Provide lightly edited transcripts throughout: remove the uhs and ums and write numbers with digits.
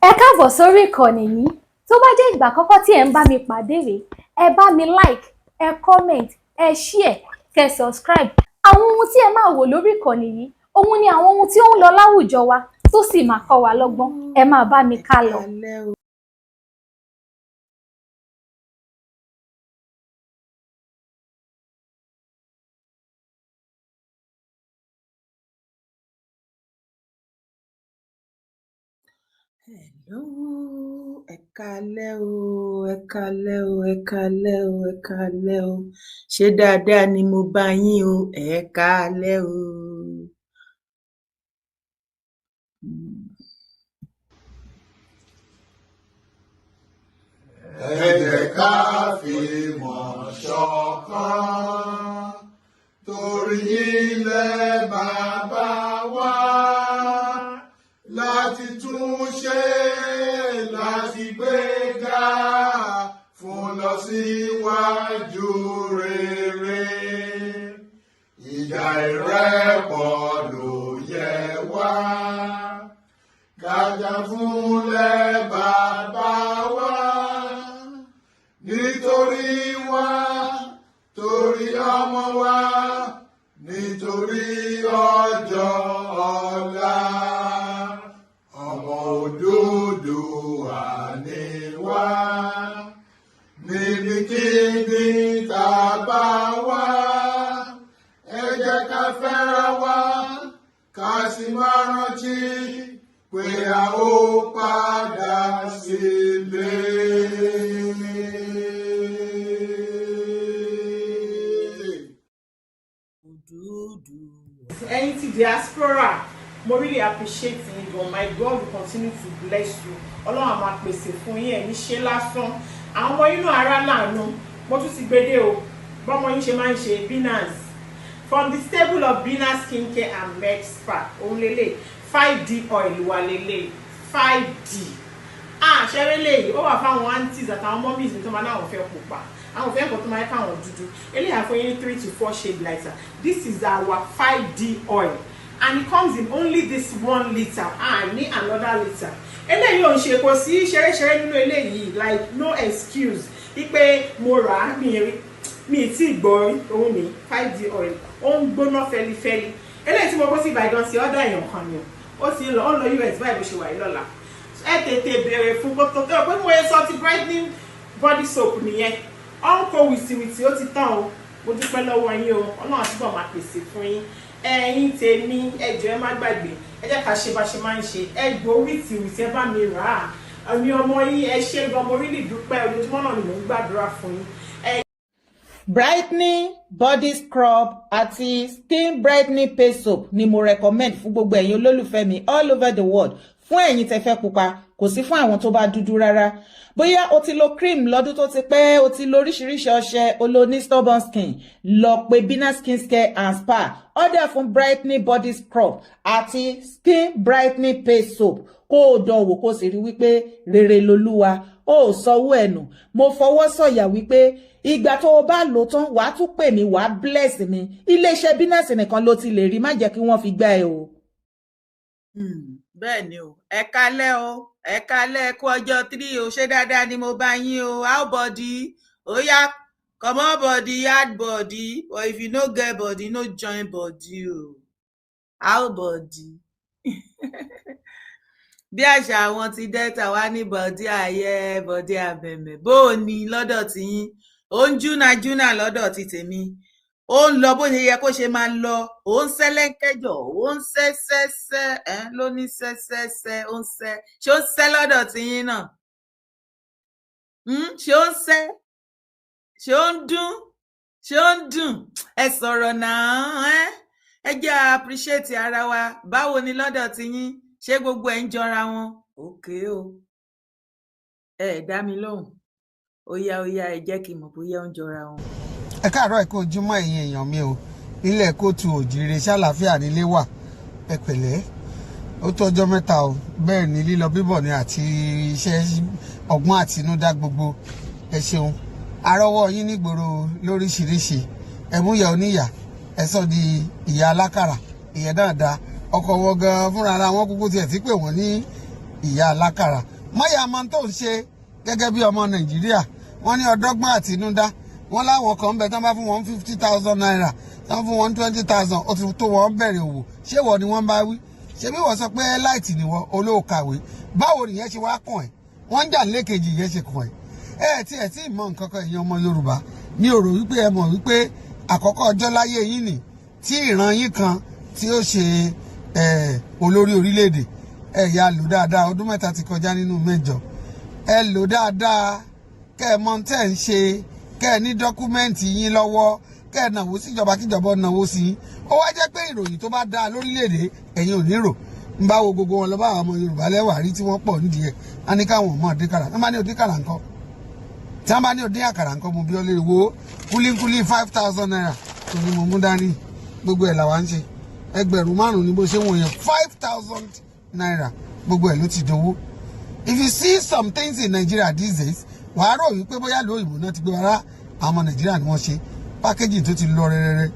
Ẹ káàbọ̀ sórí ìkànnì yìí. Tó bá jẹ́ ìgbà àkọ́kọ́ tí ẹ ń bá mi pàdé rèé, ẹ bá mi like, ẹ comment, ẹ share, kẹ́ subscribe. Àwọn ohun tí ẹ máa wò lórí ìkànnì yìí, òun ni àwọn ohun tí ó ń lọ láwùjọ wa tó sì máa kọ́ wa lọ́gbọ́n. Ẹ máa bá mi ká lọ. Hello, ẹ káalẹ́ o, ẹ káalẹ́ o, ẹ káalẹ́ o, ẹ káalẹ́ o. Ṣé dáadáa ni mo bá yín o? Ẹ káalẹ́ o. Ẹ jẹ́ ká fìmọ̀ ṣọ̀kan torí ilẹ̀ bàbá wa láti tún ṣe láti gbéga fún lọ síwájú rere. Ìjà ìrẹ́pọ̀ ló yẹ wá kájà fúnlẹ̀ bàbá wa nítorí wa torí ọmọ wa nítorí ọjọ́ ọ̀la. Ọmọ Odùduwà ni wá níbikíbi tá a bá wà. Ẹ jẹ́ ká fẹ́ra wa ká sì máa rántí pé a ó padà sílé. Ẹ̀yin ti diaspora, mo really appreciate you gan. My God will continue to bless you. Ọlọ́run á máa pèsè fún yín, ẹ̀yin ṣe lásán. Àwọn ọmọ inú ara láàánú, mo tún ti gbédè o. Bọ́mọ yín ṣe máa ń ṣe Binance. From the stable of Binance Skincare and Med Spa, òun lélẹ̀ 5D oil wà lélẹ̀ 5D. Ṣẹ́rẹ́ lèyí, ó wà fáwọn aunties àtàwọn mummies tó máa náà fẹ́ pupa. Àwọn fẹ́ nǹkan tó máa káwọn dúdú. Eléyà fún yín 3 to 4 shade lighter. This is our 5D oil. And it comes in only this 1 liter. I need another liter. Eléyìí ò ń ṣe kò sí ṣeré nínú eléyìí, like no excuse. Ipe mo rà á mi tí gbọ́ ohun mi 5D oil. Ó ń gbóná fẹ́lifẹ́li. Eléyìí tí mo kó sí Ìbàdàn sí ọ̀dọ̀ èèyàn kan ni o. Ó ti ń lọ US báyìí bó ṣe wà yìí lọ́la. Ẹ tètè bẹ̀rẹ̀ fún kótó pé mo yẹ sọ ti brightening body soap nìyẹn. Ọ̀nkọ wìtìwìtì ó ti tán o. Mo dúpẹ́ lọ́wọ́ yín o. Ọlọ́run àtúbọ̀ máa pèsè fún yín. Ẹ̀yin tèmi ẹ jọ̀ọ́ ẹ má gbàgbé. Ẹ jẹ́ ká ṣe bá ṣe máa ń ṣe. Ẹ gbọ́ wìtìwìtì ẹ bá mi rà á. Àmì ọmọ yín ẹ ṣé gan, mo really dúpẹ́. Ojoojúmọ́ náà ni mò ń gbàdúrà fún yín. Brightening body scrub àti skin brightening face soap ni mo recommend fún gbogbo ẹ̀yin olólùfẹ́ mi all over the world. Fún ẹ̀yin tẹ́ fẹ́ pupa, kò sí fún àwọn tó bá dúdú rárá. Bóyá o ti lo cream lọ́dún tó ti pẹ́, o ti lo oríṣiríṣi ọṣẹ, o lo ní stubborn skin, lọ pé Binance Skincare and Spa. Order fún brightening body scrub àti skin brightening face soap. Kó o dánwò kó o sì rí wípé rere lolúwa. Ó sanwó ẹnu. Mo fọwọ́ sọ̀yà wípé ìgbà tó o bá lò tán wàá tún pè mí, wàá bless mi. Iléeṣẹ́ Binance nìkan ló ti lè rí, má jẹ́ kí wọ́n fi gbá ẹ o. Bẹ́ẹ̀ ni o, ẹ kálẹ́ o, ẹ kálẹ́ kú ọjọ́ 3 o, ṣé dáadáa ni mo bá yín o. How body? Ó yá, comot body, hard body, or if you no get body, no join body o. How body? Bí àṣà àwọn ti Delta wá ní body ayé, body abẹ̀mẹ̀. Bó o ní lọ́dọ̀ tí yín, ó ń júnà lọ́dọ̀ ti tèmi. Ó ń lọ bó ṣe yẹ kó ṣe máa lọ. Ó ń sẹ́lẹ̀kẹ́jọ, ó ń sẹ́sẹ́sẹ́, ló ní sẹ́sẹ́sẹ́, ó ń sẹ́. Ṣé ó ń sẹ́ lọ́dọ̀ tí yín náà? Ṣé ó ń sẹ́? Ṣé ó ń dún? Ṣé ó ń dùn? Ẹ sọ̀rọ̀ náà, ẹ jẹ́ appreciate ara wa. Báwo ni lọ́dọ̀ tí yín? Ṣé gbogbo ẹ̀ ń jọra wọn? Okay o. Ẹ dá mi lóhùn. Ó yá, ẹ jẹ́ kí n mọ̀ bóyá ó ń jọra wọn. Ẹ káàárọ̀ ẹ kú ojúmọ́ ẹ̀yin èèyàn mi o. Ilẹ̀ kóòtù òjìrè ṣàlàáfíà nílé wà. Ẹ pẹ̀lẹ́. Ó tó ọjọ́ mẹ́ta o. Bẹ́ẹ̀ ni lílọ bíbọ̀ ni àti iṣẹ́ ọgbọ́n àtinúdá gbogbo. Ẹ ṣeun. Arọ́wọ́ yín nígboro lóríṣiríṣi. Ẹ mú ìyá oníyà. Ẹ sọ di ìyá alákàrà. Ìyẹn dáadáa. Ọkọ wọn gan fúnra ara wọn kúkú tiẹ̀ ti pè wọ́n ní ìyá alákàrà. mọ́yà máa tó ń ṣe gẹ́gẹ́ bí ọmọ Nàìjíríà wọ́n ní ọ̀dọ́gbọ́n àtinúdá wọ́n láwọn kan ń bẹ tán bá fún wọn 50,000 naira tán fún wọn 20,000 ó ti tó wọn bẹ̀rẹ̀ òwò ṣé wọ́n ni wọ́n bá wí ṣé bí wọ́n sọ pé láìtì ni wọ́n olóòkàwé báwo nìyẹn ṣe wá kàn ẹ́ wọ́n ń jà lẹ́kejì yẹn ṣe kàn ẹ́ tí mọ̀ nǹkan kan ẹ̀yin ọmọ Yorùbá ní òrò wípé ẹ mọ̀ wípé àkọ́kọ́ ọjọ́ láyé yín nì tí ìran yín kan tí ó ṣe olórí orílẹ̀-èdè ẹ yà lò dáadáa ọdún 3 ti kọjá nínú 8 ẹ lò dáadáa kẹ́ ẹ mọ̀ tẹ́ ń ṣe kẹ́ ẹ ní dọ́kúmẹ́ǹtì yín lọ́wọ́ kẹ́ ẹ nàwó síjọba kíjọba nàwó sí yín ó wá jẹ́ pé ìròyìn tó bá dáa lórílẹ̀-èdè ẹ̀yin ò ní rò ń bá wo gbogbo wọn lọ bá àwọn ọmọ Yorùbá lẹ́wà rí tí wọ́n pọ̀ nídìí ẹ̀ á ní káwọn ọmọ dínkàrà tí wọ́n bá ní òdínkàrà ńkọ́ tí wọ́n bá ní òdín àkàrà ńkọ́ mo bí ọ lè wo kúlíkúlí 5,000 naira tó ní mo mú dání gbogbo ẹ̀ làwa ń ṣe ẹgbẹ̀rún 5 ni bó ṣe wọ̀nyẹn 5,000 naira gbogbo ẹ̀ ló ti dowó. If you see some things in Nigeria these days wàá rò wípé bóyá lóyìnbó náà ti gbé wàrà àwọn ọmọ Nàìjíríà ni wọ́n ṣe pákéjì tó ti lọ rẹ́rẹ́rẹ́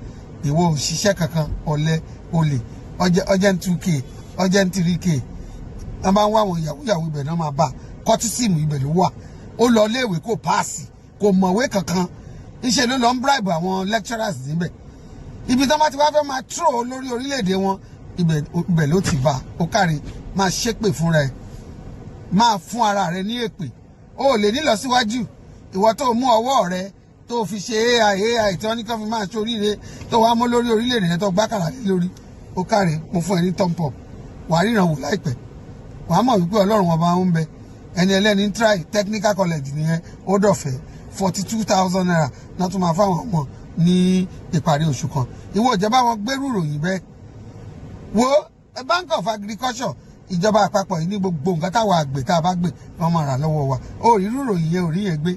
ìwọ òṣìṣẹ́ kankan ọ̀lẹ olè ọjẹ́ 2k ọjẹ́ 3k wọ́n bá ń wá àwọn yàwó ibẹ̀ náà máa bá kọ́tísìmù ibẹ̀ ló wà ó lọ léèwé kò páàsì kò mọ̀wé kankan ńṣe ló lọ ń bribe àwọn lecturers níbẹ̀ ibi tí wọ́n bá ti wá fẹ́ máa tró lórí orílẹ̀-èdè wọn ibẹ̀ ló ti bá ó kárí máa ṣépè fúnra ẹ̀ máa fún ara rẹ̀ ní èpè ó lè nílọ síwájú ìwọ tó mú ọwọ́ rẹ tó fi ṣe AI tí wọ́n ní kí wọ́n fi máa ṣoríire tó wá mú lórí orílẹ̀-èdè rẹ tó gbákàrà lé lórí ó kárí mo fún ẹ ní thumb up wàá ríran wò láìpẹ́ wàá mọ̀ wípé Ọlọ́run ọba ń bẹ ẹni ẹlẹ́ni try technical college nìyẹn ó dọ̀fẹ́ 42,000 naira náà tún máa fáwọn ọmọ ní ìparí oṣù kan ìwọ ìjọba wọn gbérù ròyìn bẹ́ẹ̀ wo Bank of Agriculture ìjọba àpapọ̀ yìí ní gbogbo nǹkan táwọn àgbẹ̀ tá a bá gbé wọn máa rà lọ́wọ́ wa ó rí ròyìn yẹn ò rí yẹn gbé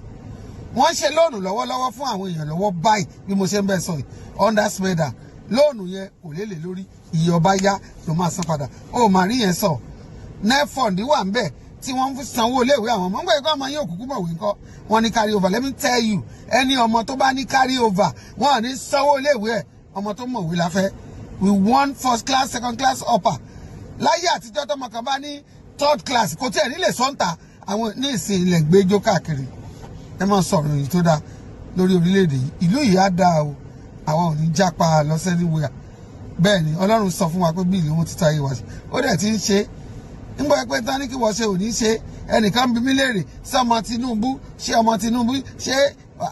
wọ́n ṣe lóònù lọ́wọ́lọ́wọ́ fún àwọn èèyàn lọ́wọ́ báyìí bí mo ṣe ń bẹ sọ yìí under smeda lóònù yẹn kò lélẹ̀ lórí iye ọba yá ló máa san padà ó máa rí yẹn sọ nefond wà ń bẹ tí wọ́n ń sanwó iléèwé àwọn ọmọ nígbà yìí ọmọ yín òkùnkùn mọ̀wé ńkọ́ wọ́n ní carry over let me tell you ẹni ọmọ tó bá ní carry over wọ́n à ní sanwó iléèwé ẹ̀ ọmọ tó mọ̀wé la fẹ́ we want first class second class upper láyé àtijọ́ tọmọ kan bá ní third class kò tí ẹ̀ nílẹ̀ sọ́ńtà àwọn ní ìsìn ilẹ̀ gbẹ́jọ́ káàkiri ẹ máa sọ̀rọ̀ èyí tó dáa lórí orílẹ̀-èdè yìí ìlú yìí á dáa o àwọn ò ní jápa lọ́sẹ̀ níwèé bẹ́ẹ̀ ni Ọlọ́run sọ fún wa pé bíìlì wọn ti ta ayé wa ṣe ó dẹ̀ ti ń ṣe nígbà pé tán ní kí wọ́n ṣe ò ní ṣe ẹnìkan bí mí léèrè ṣé ọmọ Tinubu ṣé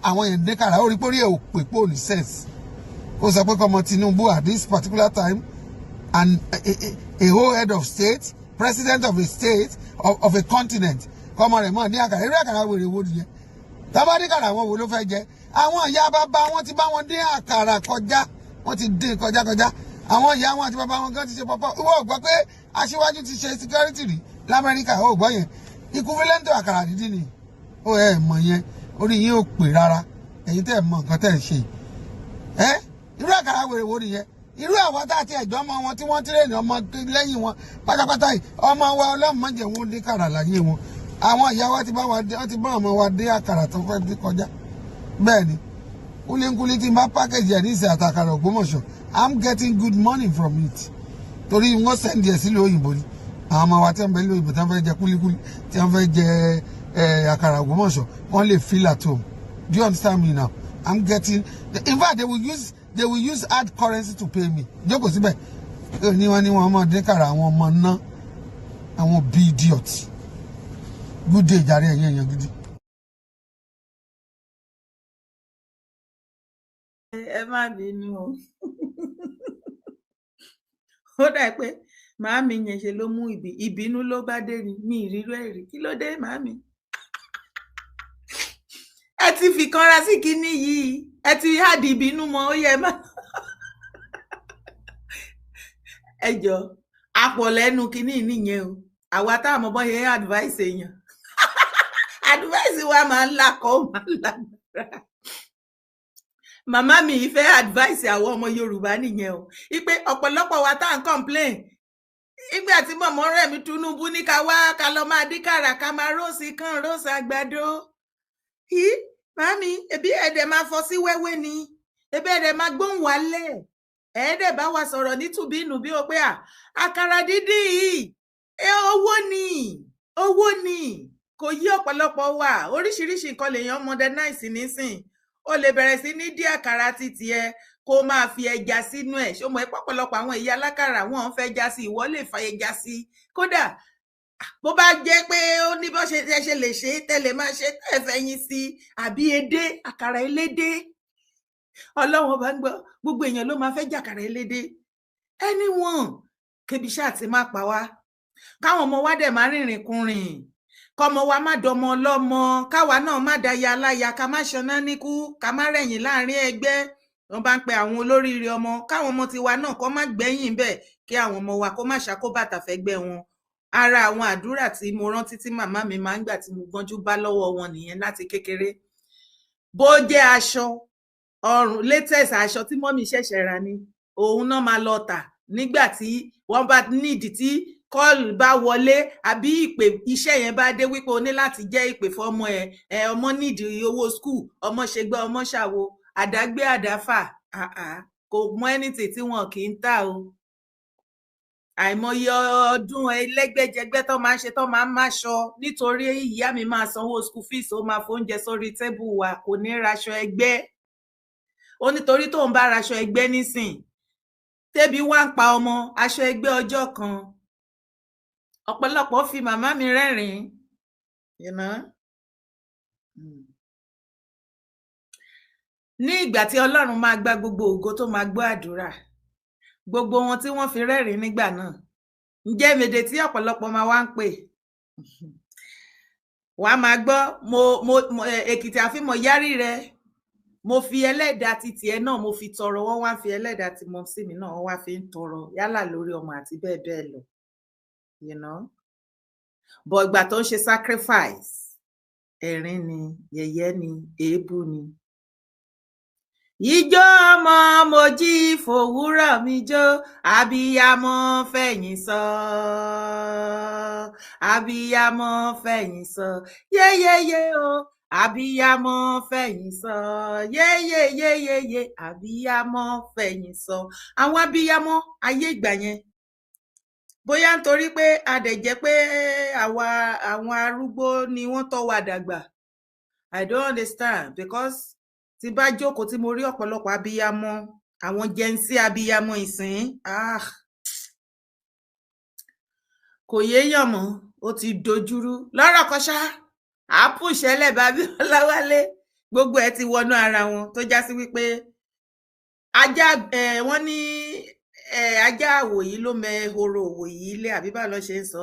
àwọn èèyàn dé kàrà ó rí pórí ẹ̀ ò pè pò ní sense ó sọ pé kọ́ ọmọ Tinubu at this particular time and a whole head of state president of a state of a continent kọ́mọ rẹ̀ mọ̀ ní àkàrà eré àkàrà wèrè wo nìyẹn tábà ní kàrà àwọn wo ló fẹ́ jẹ àwọn ìyá bàbá wọn ti bá wọn dín àkàrà kọjá wọn ti dín kọjá àwọn ìyá wọn àti bàbá wọn gan ti ṣe pọpọ ìwọ ò gbọ́ pé aṣíwájú ti ṣe security rí lamẹ́ríkà ó gbọ́ yẹn equivalent àkàrà dídí ni ó mọ̀ yẹn orí yín ò pè rárá ẹ̀yin tẹ́ mọ̀ nǹkan tẹ́ ń ṣe irú àkàrà wèrè wo nìyẹn irú àwọn tá àti ẹ̀jọ́ ọmọ wọn tí wọ́n tírèèni ọmọ lẹ́yìn wọn pátápátá yìí ọmọ wa ọlọ́mọdé wọn dín kàrà láyé wọn àwọn ìyá wa ti bá ọmọ wa dín àkàrà tó fẹ́ dín kọjá bẹ́ẹ̀ ni kúlíkúlí tí n bá pákéjì ẹ̀ ní ìsìn àtàkàrà Ògbómọ̀ṣọ́ I'm getting good money from it torí wọ́n sẹ́ndì ẹ̀ sílùú òyìnbó ni àwọn ọmọ wa tí wọ́n bẹ nílùú òyìnbó tí wọ́n fẹ́ jẹ kúlíkúlí tí wọ́n fẹ́ jẹ àkàrà Ògbómọ̀ṣọ́ wọ́n lè feel at home do you understand me now I'm getting in fact they will use hard currency to pay me jókòó síbẹ̀ ní wọ́n máa dín kàrà àwọn ọmọ náà àwọn bí idiot good day jàre ẹ̀yìn èèyàn gidi. ẹ má bínú o ó dà pé màámi yẹn ṣe ló mú ìbínú ló bá dé ni mi ìrírú ẹ̀ rí kí ló dé màámi ẹ ti fi kanra sí kinní yìí ẹ ti hádìí ìbínú mọ́ ó yẹ má ẹ jọ àpọ̀ lẹ́nu kinní nìyẹn o àwa tá a mọ̀ bọ́ yẹn advice èèyàn advice wa máa ń lakọ̀ ó máa ń lágbára màmá mi ìfẹ́ advice àwọn ọmọ Yorùbá nìyẹn o ipe ọ̀pọ̀lọpọ̀ wa tá à ń complain ìgbà tí mọ̀mọ́ rẹ̀ mi Tinubu ní ká wá ká lọ máa dín kàrà ká máa róòsì kan róòsì àgbàdo màmí ẹbí ẹ̀dẹ̀ máa fọ́ sí wẹ́wẹ́ ni ẹbí ẹ̀dẹ̀ máa gbóhùn wálẹ̀ ẹ̀ẹ́dẹ̀ bá wa sọ̀rọ̀ nítùbínú bí o pé àkàrà dídín yìí owó ni owó ni kò yí ọ̀pọ̀lọpọ̀ wà, oríṣiríṣi nǹkan lèèyàn modernize nísìn. O lè bẹ̀rẹ̀ sí ní dín àkàrà títí ẹ kó máa fi ẹja sínú ẹ̀. Ṣó mọ̀ ọ̀pọ̀lọpọ̀ àwọn ìyá alákàrà wọn ń fẹ́ ẹja sí, ìwọ lè fa ẹja sí. Kódà bó bá jẹ́ pé ó ní bó ṣe lè ṣe tẹ́lẹ̀ máa ṣe ẹ̀fẹ̀yìn sí àbí edé, àkàrà elédé. Ọlọ́run ọba ń gbọ́, gbogbo èèyàn ló máa fẹ́ jàkàrà elédé. Anyone kébi ṣáà ti má pa wá, káwọn ọmọ wa dẹ̀ má rìnrìn kùnrìn, kọ́mọ wa má dọmọ ọlọ́mọ, káwa náà má daya aláya, ká má ṣọná níkú, ká má rẹ̀yìn láàrin ẹgbẹ́. Wọ́n bá ń pe àwọn olóríire ọmọ, káwọn ọmọ tiwa náà kó má gbẹ̀yìn bẹ́ẹ̀, kí àwọn ọmọ wa kó má ṣàkóbàtà fẹ́gbẹ́ wọn. Ara àwọn àdúrà tí mo rántí tí màmá mi máa ń gbà tí mo gbọ́njú bá lọ́wọ́ wọn nìyẹn láti kékeré. Bó jẹ́ aṣọ ọrùn latest aṣọ tí mọ́mì ṣẹ̀ṣẹ̀ rà ni, òun náà máa lọ tà nígbà tí wọ́n bá nídìí tí kọ́ọ̀lù bá wọlé àbí ìpè iṣẹ́ yẹn bá dé wípé o ní láti jẹ́ ìpè fọmọ ẹ ọmọ nídìí owó skul, ọmọ ṣègbè ọmọ ṣàwo, àdágbé àdáfà, kò mọ anything tí wọn kì í tà o. Àìmọye ọdún ẹlẹ́gbẹ́jẹgbẹ́ tó máa ń ṣe tó máa ń máṣọ nítorí ìyá mi máa sanwó school fees, ó máa fóúnjẹ sórí tébù wa, kò ní raṣọ ẹgbẹ́. Ó nítorí tó ń bá raṣọ ẹgbẹ́ nísìn tẹ́bi wá ń pa ọmọ, aṣọ ẹgbẹ́ ọjọ́ kan. Ọ̀pọ̀lọpọ̀ fi màmá mi rẹ́rìn-ín, you know. Ní ìgbà tí Ọlọ́run máa gba gbogbo ògo tó máa gbọ́ àdúrà, gbogbo wọn tí wọ́n fi rẹ́rìn nígbà náà, ǹjẹ́ mèdè tí ọ̀pọ̀lọpọ̀ máa wá ń pè wàá máa gbọ́ mo Èkìtì àfimọ̀ yárí rẹ, mo fi ẹlẹ́dàá ti tiẹ̀ náà mo fi tọrọ, wọ́n wá fi ẹlẹ́dàá ti mọ sí mi náà wọ́n wá fi ń tọrọ yálà lórí ọmọ àti bẹ́ẹ̀ bẹ́ẹ̀ lọ, you know. But ìgbà tó ń ṣe sacrifice, ẹ̀rín ni, yẹ̀yẹ́ ni, èébú ni. Ijó ọmọ mo jí fòwúrọ̀ mi jó, abiyamọ fẹ̀yìn sọ, abiyamọ fẹ̀yìn sọ, yéyéyé o, abiyamọ fẹ̀yìn sọ, yéyéyéyéyé, abiyamọ fẹ̀yìn sọ. Àwọn abiyamọ ayé ìgbà yẹn, bóyá nítorí pé a dẹ̀ jẹ́ pé àwọn arúgbó ni wọ́n tọ́ wa dàgbà, I don't understand, because tí bá jókòó tí mo rí ọ̀pọ̀lọpọ̀ abiyamọ, àwọn jẹnsí abiyamọ ìsìn, kò yéèyàn mọ́, ó ti dojúrú. Lọ́rọ̀ kan ṣá, àpùṣẹ́lẹ̀ bàbí Ọláwálé, gbogbo ẹ̀ ti wọnú ara wọn tó já sí wípé ajá wọ́n ní ajá àwòyí ló mẹ ehoro òwòyí ilé, àbí bá lọ ṣe ń sọ,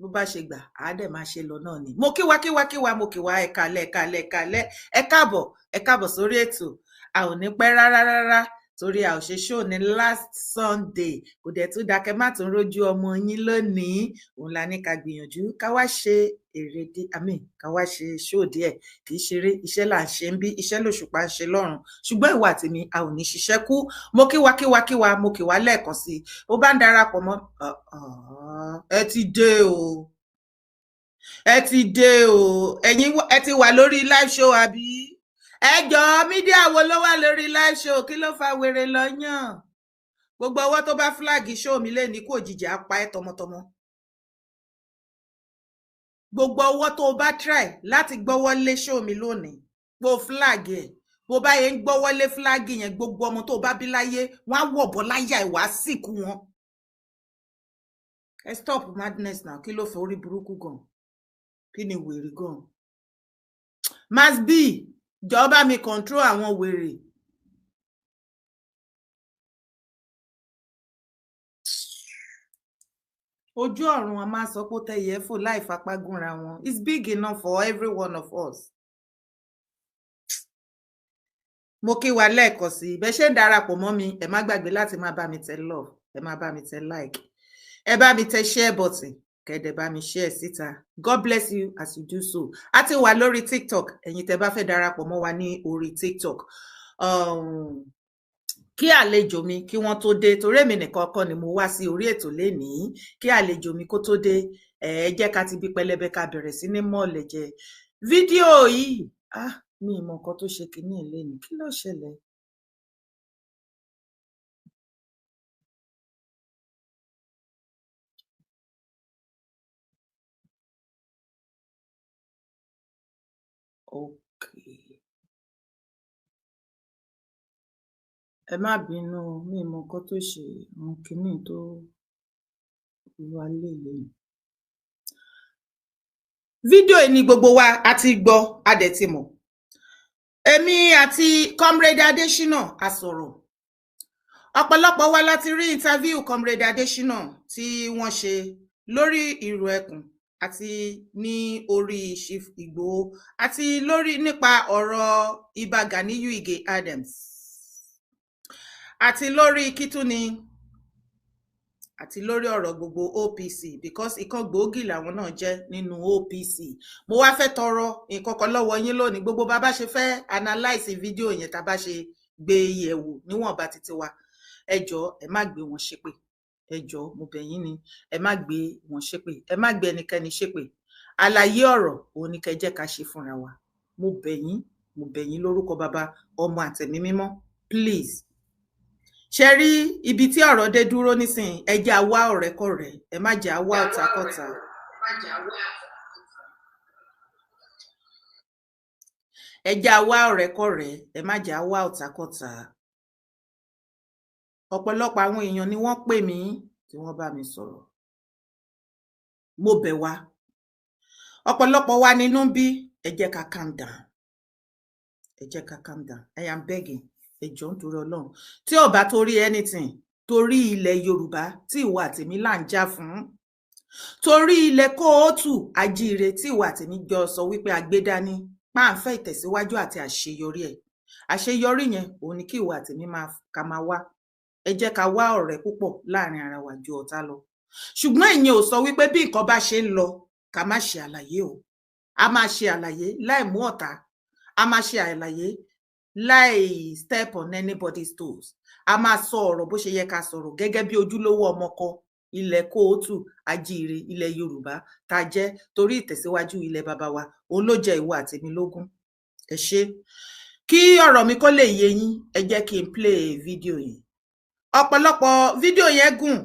bó bá ṣe gbà á dẹ̀ máa ṣe lọ náà ni. Mo kíwa mo kíwa ẹ̀kálẹ̀ ẹ káàbọ̀ sórí ètò. A ò ní pẹ́ rárá torí a ò ṣe show ní last Sunday, kò dẹ̀ tún dákẹ́ má tún rójú ọmọ yín lónìí. Òun la ní ká gbìyànjú ká wá ṣe ká wá ṣe show díẹ̀, kì í ṣeré, iṣẹ́ là ń ṣe ń bí, iṣẹ́ lòṣùpá ń ṣe lọ́run, ṣùgbọ́n ìwà tèmi a ò ní ṣiṣẹ́ kú. Mo kíwa mo kíwa lẹ́ẹ̀kan sí i. Ó bá ń darapọ̀ mọ́ ẹ ti dé o, ẹ̀yin ẹ ti wà lórí live show àbí? Ẹjọ́ mídíà wo ló wà lórí live show? Kí ló fa wèrè lọ́yàn? Gbogbo ọwọ́ tó bá flag show mi lé ní kò jìjà apá ẹ tọmọtọmọ. Gbogbo ọwọ́ tó bá try láti gbọ́wọ́ lé show mi lónìí, bó flag ẹ̀, bó bá yẹn ń gbọ́wọ́ lé flag yẹn, gbogbo ọmọ tó bá bí láyé wọ́n á wọ̀bọ̀ láyà ìwà sìnkú wọn. Ẹ stop madness now, kí ló fẹ́ orí burúkú gan? Kí ni wèrè gan? Must be jọba mi control àwọn wèrè. Ojú ọ̀run a máa sọ pé ó tẹ̀yẹ fò láì fapá gúnra wọn. It's big enough for every one of us. Mo kí wa lẹ́ẹ̀kan sí i. Bẹ́ ṣe ń darapọ̀ mọ́ mi, ẹ má gbàgbé láti máa bá mi tẹ love, ẹ má bá mi tẹ like, ẹ bá mi tẹ share button, kẹ́dẹ̀ bá mi share síta. God bless you as you do so. A ti wà lórí TikTok, ẹ̀yin tẹ́ bá fẹ́ darapọ̀ mọ́ wa ní orí TikTok. Kí àlejò mi kí wọ́n tó dé, torí èmi nìkan kọ́ ni mo wá sí orí ètò lénìí. Kí àlejò mi kó tó dé, ẹ jẹ́ ká ti bí pẹlẹbẹ ká bẹ̀rẹ̀ sí ní mọ́ọ̀lẹ̀ jẹ. Fídíò yìí, mi ì mọ nǹkan tó ṣe kínní lénìí, kí ló ṣẹlẹ̀? Okay. Ẹ má bínú mi mọ nǹkan tó ṣe àwọn kinní tó wà lélẹ̀. Fídíò yìí ni gbogbo wa a ti gbọ́ a dẹ̀ ti mọ̀. Èmi àti Comrade Adésínà a sọ̀rọ̀. Ọ̀pọ̀lọpọ̀ wa láti rí interview Comrade Adésínà tí wọ́n ṣe lórí Ìrù Ẹkùn àti ní orí Chief Ìgbòho àti lórí nípa ọ̀rọ̀ Ìbà Ganiyu Ige Adams àti lórí kítúni àti lórí ọ̀rọ̀ gbogbo OPC because ìkan gbòógì làwọn náà jẹ́ nínú OPC. Mo wá fẹ́ tọrọ nǹkan kan lọ́wọ́ yín lónìí gbogbo bá bá ṣe fẹ́ analyse fídíò yẹn tá bá ṣe gbé yẹ̀wò níwọ̀nba títí wa. Ẹ jọ̀ọ́ ẹ má gbé wọn ṣépè. Ẹ jọ̀ọ́ mo bẹ̀ yín ni ẹ má gbé wọn ṣépè. Ẹ má gbé ẹnikẹ́ni ṣépè. Àlàyé ọ̀rọ̀ òun ni kẹ́ jẹ́ ká ṣe fúnra wa. Mo bẹ̀ yín lórúkọ Baba, Ọmọ àtẹ̀mí mímọ́. Please. Ṣé rí ibi tí ọ̀rọ̀ dé dúró nísìn ẹ jẹ́ á wá ọ̀rẹ́kọ̀rẹ́ ẹ má jẹ́ á wá ọ̀tàkọ̀tà. Ẹ jẹ́ á wá ọ̀rẹ́kọ̀rẹ́ ẹ má jẹ́ á wá ọ̀tàkọ̀tà. Ọ̀pọ̀lọpọ̀ àwọn èèyàn ni wọ́n pè mí tí wọ́n bá mi sọ̀rọ̀. Mo bẹ̀ wá. Ọ̀pọ̀lọpọ̀ wa nínú ń bí ẹ jẹ́ ká calm down. Ẹ jẹ́ ká calm down. I am begging. Ẹ jọ̀ọ́ nítorí Ọlọ́run. Tí ò bá torí anything, torí ilẹ̀ Yorùbá tí ìwọ àtèmi là ń jà fún. Torí ilẹ̀ Kóòtù Àjíire tí ìwọ àtèmi jọ sọ wípé agbédání máa ń fẹ́ ìtẹ̀síwájú àti àṣeyọrí ẹ̀. Àṣeyọrí yẹn òun ni kí ìwọ àtèmi ká máa wá. Ẹ jẹ́ ká wá ọ̀rẹ́ púpọ̀ láàrin ara wa ju ọ̀tá lọ. Ṣùgbọ́n ìyẹn ò sọ wípé bí nǹkan bá ṣe ń lọ ká má ṣe àlàyé o. A máa ṣe àlàyé láì mú ọ̀tá. A máa ṣe àlàyé láì step on anybody's toes. A máa sọ ọ̀rọ̀ bó ṣe yẹ ká sọ̀rọ̀ gẹ́gẹ́ bí ojúlówó ọmọkọ ilẹ̀ Kóòtù Àjíire ilẹ̀ Yorùbá tá jẹ́ torí ìtẹ̀síwájú ilẹ̀ baba wa òun ló jẹ́ ìwọ àtèmi lógún. Ẹ ṣé. Kí ọ̀rọ̀ mi kó lè yé yín ẹ jẹ́ kí n play fídíò yìí. Ọ̀pọ̀lọpọ̀ fídíò yẹn gùn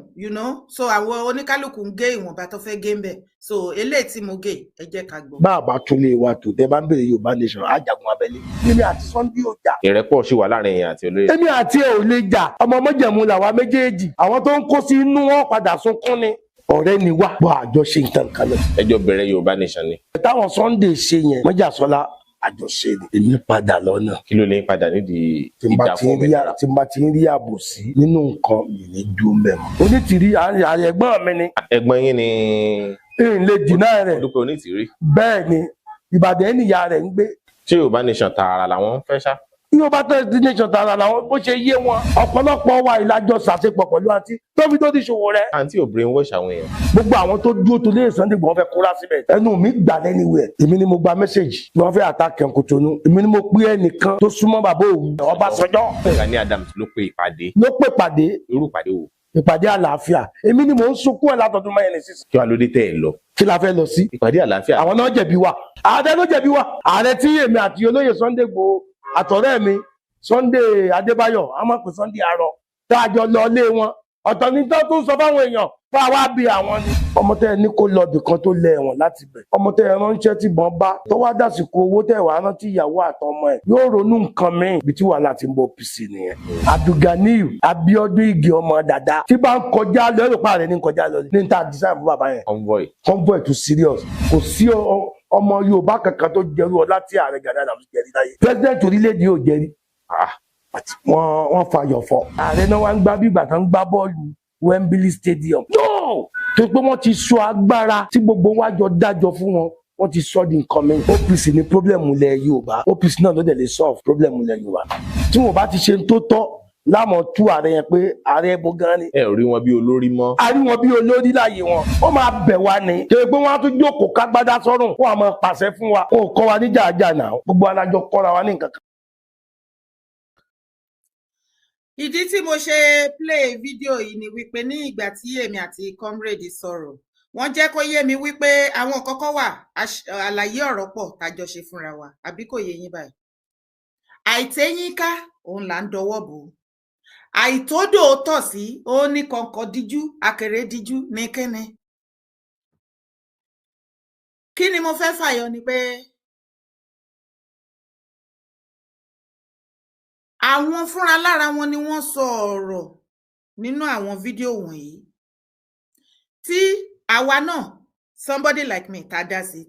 so àwọn oníkálùkù ń gé ìwọ̀nba tó fẹ́ gé ń bẹ̀. So eléyìí tí mo gé ẹ jẹ́ ká gbọ́. Bá a bá tún lè wa tò tẹ́ bá ń bèrè Yorùbá Nation àjàgùn abẹ́lé. Èmi àti Sunday ò jà. Ìrẹ́pọ̀ ṣì wà láàrin ẹ̀yin àti olóyè. Èmi àti ẹ̀ ò lè jà. Ọmọ Májẹ̀mú làwa méjèèjì. Àwọn tó ń kó sí inú wọn padà sunkún ni. Ọ̀rẹ́ ni wá. Bọ́ àjọṣe nǹkan kan náà. Ẹjọ́ bẹ̀rẹ̀ Yorùbá Nation ni. Táwọn Sunday ṣe yẹn Májàsọ́lá àjọṣe ni. Èmi padà lọ́nà. Kí ló lè padà nídìí tí n bá ti ń rí àbòsí nínú nǹkan ìní ju mẹ́mọ́. Onítìrí àyẹ̀gbọ́n mi ni. Ẹ̀gbọ́n yín ni. N lè dínà rẹ̀. Olùkọ́ Onítìrí. Bẹ́ẹ̀ ni Ìbàdàn ènìyàn rẹ̀ ń gbé. Ṣé Yorùbá Nation tààrà làwọn ń fẹ́ ṣá? Yorùbá Nation tààrà làwọn bó ṣe yé wọn. Ọ̀pọ̀lọpọ̀ wa ìlàjọ ṣàṣepọ̀ pẹ̀lú àǹtí tóbi tó ti ṣòwò rẹ̀. Àǹtí ò brainwash àwọn èèyàn. Gbogbo àwọn tó dúró tó lé Sunday Igboho fẹ́ kóra síbẹ̀. Ẹnu mi gbà anywhere. Èmi ni mo gba mẹ́sẹ̀gì tí wọ́n fẹ́ àtàkì Kotonu. Èmi ni mo pé ẹnìkan tó súnmọ́ bàbá òun Ọbásanjọ́. Gani Adams ló pe ìpàdé. Ló pè pàdé. Irú ìpàdé wo? Ìpàdé àlàáfíà. Èmi ni mò ń sunkún ẹ̀ látọdún mẹ́rin sísè. Kí wàá ló dé tẹ́ ẹ lọ? Kí la fẹ́ lọ sí? Ìpàdé àlàáfíà. Àwọn náà jẹ̀bi wa. Ààrẹ ló jẹ̀bi wa. Ààrẹ tí èmi àti olóyè Sunday Igboho àtọ̀rẹ́ mi Sunday Adébáyọ̀ a máa pè Sunday Arọ tá a jọ lọ lé wọn. Ọ̀tọ̀ ní tó tún sọ fáwọn èèyàn fún àwa bí àwọn ni. Ọmọ tẹ́ ẹ ní kó lọ bìkan tó lẹ ẹ̀wọ̀n láti bẹ̀. Ọmọ tẹ́ ẹ ránṣẹ́ tí bọ́n bá tó wá dàsìkò owó tẹ́ wàá rántí ìyàwó àtọmọ ẹ̀ yóò ronú nǹkan míì bí tí wàhálà ti ń bọ̀ OPC nìyẹn. Abdulganiyu Abiodun Ige ọmọ dada tí bá ń kọjá lọ èrò pa rẹ̀ ní kọjá lọ ní ta design fún bàbá yẹn. Convoy too serious. Kò sí ọmọ Yorùbá kankan tó jẹrú ọlá tí ààrẹ Gani Adams jẹrí láyé. President orílẹ̀-èdè yóò jẹrí. Wọ́n fayọ̀ fọ́. Ààrẹ náà wá ń gbá bí ìgbà kan ń gbá bọ́ọ̀lù Wembley Stadium. No! Tó pé wọ́n ti sọ agbára tí gbogbo wa jọ dájọ́ fún wọn. Wọ́n ti sọ di nǹkan mi. OPC ni pọ́blẹ́mù ilẹ̀ Yorùbá. OPC náà ló dẹ̀ lè solve pọ́blẹ́mù ilẹ̀ Yorùbá. Tí wọ́n bá ti ṣe tó tọ́ láàmú tú ààrẹ yẹn pé ààrẹ ẹbọ gan ni. Ẹ ò rí wọn bí olórí mọ́. A rí wọn bí olórí láàyè wọn. Wọ́n máa bẹ̀ wá ni. Ṣé pé wọ́n á tún jókòó kágbádá sọ́rùn. Wọ́n á máa pàṣẹ fún wa. Wọ́n ò kọ́ wa ní jàjà náà. Gbogbo alájọ kọ́ra wa ní nǹkan kan. Ìdí tí mo ṣe play fídíò yìí ni wípé ní ìgbà tí èmi àti Comrade sọ̀rọ̀ wọ́n jẹ́ kó yé mi wípé àwọn kọ́kọ́ wà àlàyé ọ̀rọ̀ pọ̀ tájọ ṣe fúnra wa àbí kò yé yín báyìí. Àìtéyínká òun là ń dọwọ́ bò ó. Àìtódò tọ̀ sí ó ní kọ̀ǹkọ̀ díjú akèrè díjú ní kẹ́ni. Kí ni mo fẹ́ fàyọ ni pé àwọn fúnra lára wọn ni wọ́n sọ ọ̀rọ̀ nínú àwọn fídíò wọ̀nyí tí àwa náà somebody like me tá dá sí.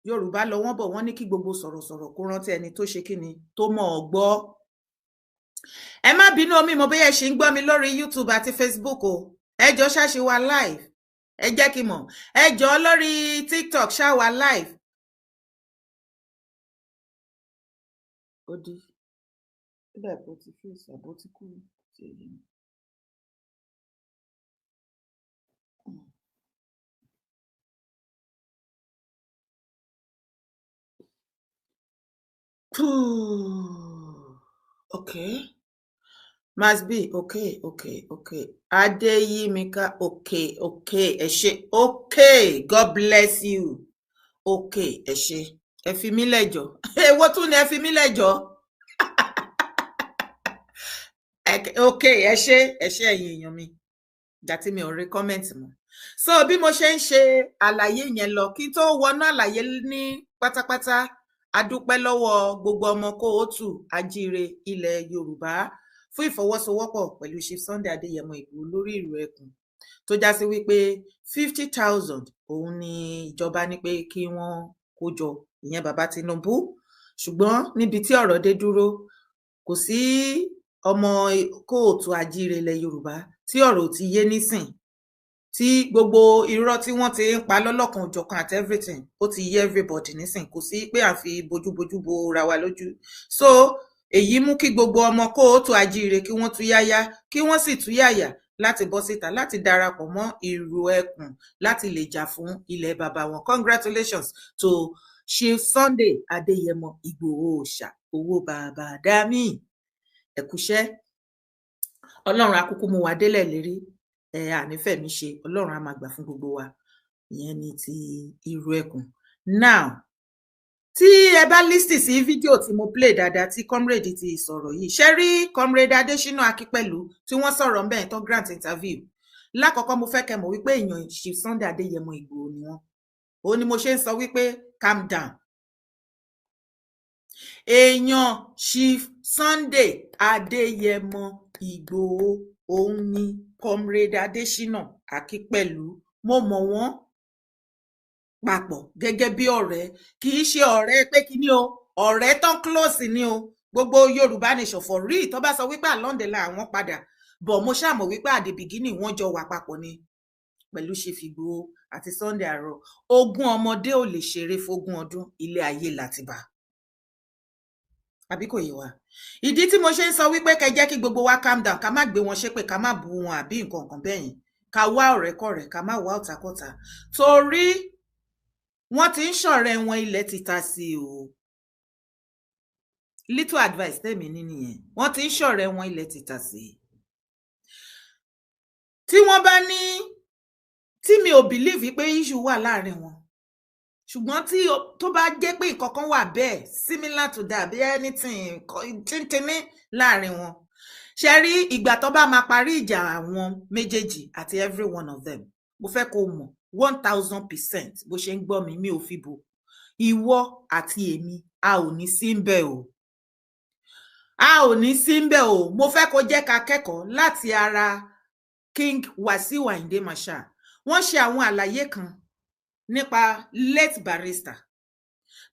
Yorùbá lọ wọ́n bọ̀ wọ́n ní kí gbogbo sọ̀rọ̀sọ̀rọ̀ kó rántí ẹni tó ṣe kíni tó mọ̀ ọ́ gbọ́. Ẹ má bínú omi mo bóyá ṣe ń gbọ́ mi lórí YouTube àti Facebook o. Ẹ jọ̀ọ́ ṣá ṣe wa live. Ẹ jẹ́ kí mọ̀. Ẹ jọ̀ọ́ lórí TikTok ṣá wa live. Ó di. Bẹ́ẹ̀ bó ti fi ìsàbó ti kú. Okay. Must be okay. Adeyimika, okay. Ẹ ṣé. Okay. God bless you. Okay, ẹ ṣé. Ẹ fi mí lẹ́jọ́. Èwo tún ni ẹ fi mí lẹ́jọ́? Okay, ẹ ṣé ẹ̀yin èèyàn mi. Dàtí mi ò rí comment mọ́. So bí mo ṣe ń ṣe àlàyé yẹn lọ kí tó wọnú àlàyé ní pátápátá, a dúpẹ́ lọ́wọ́ gbogbo ọmọ kóòtù ajíire ilẹ̀ Yorùbá fún ìfọwọ́sowọ́pọ̀ pẹ̀lú Chief Sunday Adéyẹmọ Ìgbòho lórí ìlú Ẹkùn tó já sí wípé 50,000 òun ni ìjọba ní pé kí wọ́n kó jọ ìyẹn bàbá Tinubu, ṣùgbọ́n níbi tí ọ̀rọ̀ dé dúró kò sí ọmọ kóòtù ajíire ilẹ̀ Yorùbá tí ọ̀rọ̀ ti yé nísìn tí gbogbo irọ́ tí wọ́n ti ń pa lọ́lọ́kan òjọ̀kan àti everything ó ti yé everybody nísìn, kò sí pé à ń fi bójúbójú bo ra wa lójú. So èyí mú kí gbogbo ọmọ kóòtù ajíire kí wọ́n tú yáyá kí wọ́n sì tú yàyà láti bọ́ síta láti darapọ̀ mọ́ ìlú Ẹkùn láti lè jà fún ilẹ̀ bàbá wọn. Congratulations to Chief Sunday Adéyẹmọ Ìgbòho Òòṣà owó bàbá dámì. Ẹ kúṣẹ́. Ọlọ́run akúkú mú wa délẹ̀ lérí. Ànífẹ̀mí ṣe. Ọlọ́run á máa gbà fún gbogbo wa. Ìyẹn ni ti ìlú Ẹkùn. Now, tí ẹ bá lísì sí fídíò tí mo play dáadáa tí comrade ti sọ̀rọ̀ yìí, ṣe rí comrade Adésínà Akípẹ̀lú tí wọ́n sọ̀rọ̀ ńbẹ̀ tó grant interview. Lákọ̀ọ́kọ́ mo fẹ́ kẹ́ mọ̀ wípé èèyàn Chief Sunday Adéyẹmọ Ìgbòho ni wọ́n. Òun ni mo ṣe ń sọ wípé calm down. Èèyàn Chief Sunday Adéyẹmọ Ìgbòho òun ni comrade Adésínà Akípẹ̀lú. Mo mọ̀ wọ́n papọ̀ gẹ́gẹ́ bí ọ̀rẹ́, kì í ṣe ọ̀rẹ́ pé kí ni o, ọ̀rẹ́ tán close ni o. Gbogbo Yorùbá nation for real tó bá sọ wípé along the line àwọn padà bọ̀, mo ṣàmọ̀ wípé at the beginning wọ́n jọ wà papọ̀ ni pẹ̀lú Chief Ìgbòho àti Sunday Àrọ. Ogún ọmọdé ò lè ṣeré fógún ọdún, ilé ayé láti bá. Àbí kò yé wa? Ìdí tí mo ṣe ń sọ wípé kẹ́ jẹ́ kí gbogbo wa calm down, ká má gbé wọn ṣépè, ká má bú wọn àbí nǹkan kan bẹ́ẹ̀ yẹn, ká wá ọ̀rẹ́kọ̀rẹ́, ká má wá ọ̀tàkọ̀tà. Torí wọ́n ti ń ṣọ̀rẹ́ wọn ilẹ̀ ti ta sí o. Little advice tèmi ní nìyẹn. Wọ́n ti ń ṣọ̀rẹ́ wọn ilẹ̀ ti ta sí. Tí wọ́n bá ní tí mi ò believe pé issue wà láàrin wọn, ṣùgbọ́n tí tó bá jẹ́ pé nǹkan kan wà bẹ́ẹ̀ similar to that bí anything tíntínní láàrin wọn, ṣe rí ìgbà tó bá máa parí ìjà àwọn méjèèjì àti every one of them, mo fẹ́ kó mọ̀ 1000% bó ṣe ń gbọ́ mi ò fi bò. Ìwọ àti èmi a ò ní sí ńbẹ̀ o. A ò ní sí ńbẹ̀ o. Mo fẹ́ kó jẹ́ ká kẹ́kọ̀ọ́ láti ara King Wasiu Ayinde Marshal. Wọ́n ṣe àwọn àlàyé kan nípa late Barrister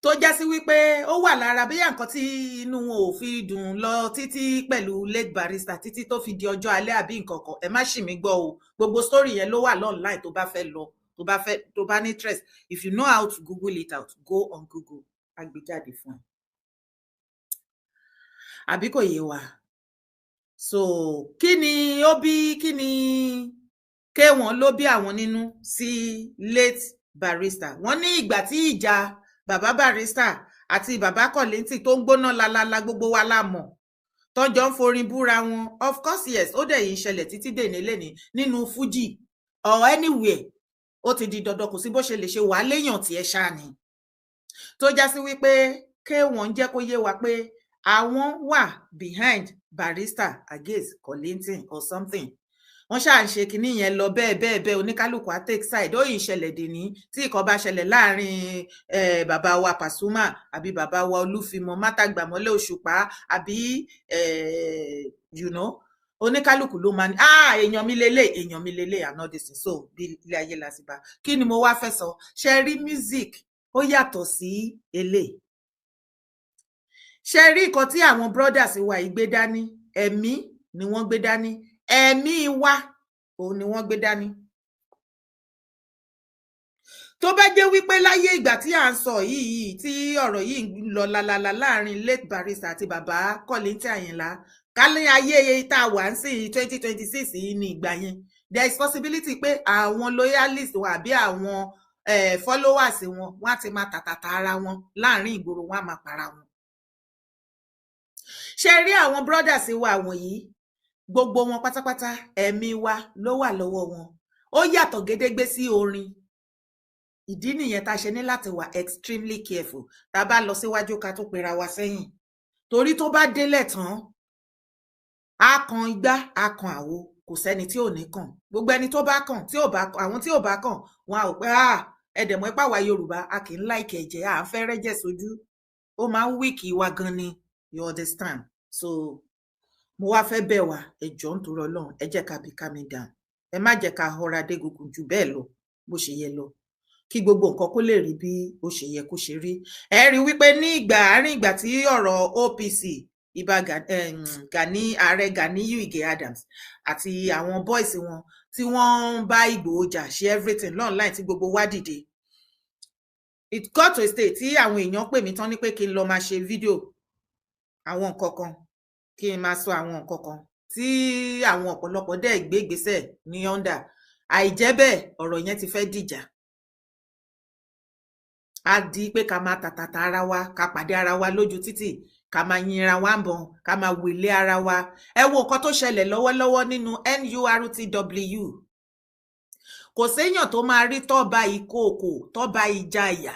tó já sí wípé ó wà lára bí nǹkan tí inú wọn ò fi dùn lọ títí pẹ̀lú late Barrister títí tó fi di ọjọ́ alẹ́ àbí nǹkan kan. Ẹ má ṣì mí gbọ́ o. Gbogbo story yẹn ló wà online tó bá fẹ́ lọ, tó bá ní interest. If you know how to Google it out, go on Google. Agbèjáde fún ẹ. Àbí kò yé wa? So kí ni K1 ló bí àwọn nínú sí late Barrister. Wọ́n ní ìgbà tí ìjà bàbá Barrister àti bàbá Kollington tó ń gbóná lalala gbogbo wa la mọ̀ tọ́jọ́ ń forin búra wọn. Of course yes, ó dẹ̀ yìí ṣẹlẹ̀ títí dèní lẹ́ni nínú Fuji or anywhere. Ó ti di dandan, kò sí bó ṣe lè ṣe wà léèyàn tí ẹ ṣáà ni. Tó já sí wípé K1 jẹ́ kó yé wa pé àwọn wà behind Barrister against Kollington or something. wọ́n ṣáà ń ṣe kinní yẹn lọ bẹ́ẹ̀ oníkálùkù á take side ó yìí ṣẹlẹ̀ dè ní tí ìkan bá ṣẹlẹ̀ láàrin bàbá wa Pasuma àbí bàbá wa Olúfimọ Mátàgbàmọ́lẹ̀ Òṣùpá àbí you know, oníkálùkù ló máa ní èèyàn mi lélẹ̀ anọ́dẹ̀sìn so bí ilé ayé la sì bá. Kí ni mo wá fẹ́ sọ? Ṣe rí music ó yàtọ̀ sí eléyìí. Ṣe rí nǹkan tí àwọn brothers wa yìí gbé dání, ẹ̀mí ni wọ́n gbé dání, ẹ̀mí wa òun ni wọ́n gbé dání. Tó bá jẹ́ wípé láyé ìgbà tí à ń sọ yìí tí ọ̀rọ̀ yìí ń lọ lálálá láàrin late Barrister àti bàbá Kollington Àyìnlá, kálí ayé tá a wà ń sìn 2026 yìí ní ìgbà yẹn, there is possibility pé àwọn loyalists wa àbí àwọn followers wọn wọ́n á ti máa tàtàtà ara wọn láàrin ìgboro, wọ́n á máa para wọn. Ṣé rí àwọn brothers wa wọ̀nyí, gbogbo wọn pátápátá ẹ̀mí wa ló wà lọ́wọ́ wọn. Ó yàtọ̀ gédégbé sí orin. Ìdí nìyẹn tá a ṣe ní láti wà extremely careful tá a bá lọ síwájú ká tó pera wa sẹ́yìn. Torí tó bá délẹ̀ tán, á kan igbá, á kan àwo, kò sẹ́ni tí ò ní kàn. Gbogbo ẹni tó bá kàn, àwọn tí ò bá kàn, wọn ò pé ẹ̀dẹ̀mọ́ ipá wa Yorùbá, a kì í like ẹ̀jẹ̀, à ń fẹ́ rẹ́jẹ̀ sójú. Ó máa ń wíìkì wa gan ni, you understand? So mo wá fẹ́ bẹ̀ wá, ẹ jọ̀ọ́ nítorí Ọlọ́run, ẹ jẹ́ ká bí calm down. Ẹ má jẹ́ ká họra dé gúngún jù bẹ́ẹ̀ lọ bó ṣe yẹ lọ. Kí gbogbo nǹkan kó lè rí bí ó ṣe yẹ kó ṣe rí. Ẹ rí wípé ní àárín ìgbà tí ọ̀rọ̀ OPC Ìbà ààrẹ Ganiyu Ige Adams àti àwọn boys wọn tí wọ́n ń bá Ìgbòho jà ṣe everything online tí gbogbo wá dìde. It got to a state tí àwọn èèyàn pè mí tán ní pé kí n lọ máa ṣe fídíò àwọn nǹkan kan, kí n máa sọ àwọn nǹkan kan tí àwọn ọ̀pọ̀lọpọ̀ dẹ̀ gbé ìgbésẹ̀ ní under. Àìjẹ́ bẹ́ẹ̀ ọ̀rọ̀ yẹn ti fẹ́ dìjà. A di pé ká máa tàtàtà ara wa, ká pàdé ara wa lójú títì, ká máa yinra wa ń bọ̀n, ká máa wèlé ara wa. Ẹ wo nǹkan tó ṣẹlẹ̀ lọ́wọ́lọ́wọ́ nínú NURTW. Kò séèyàn tó máa rí tọ́ba ìkookò, tọ́ba ìjàyà.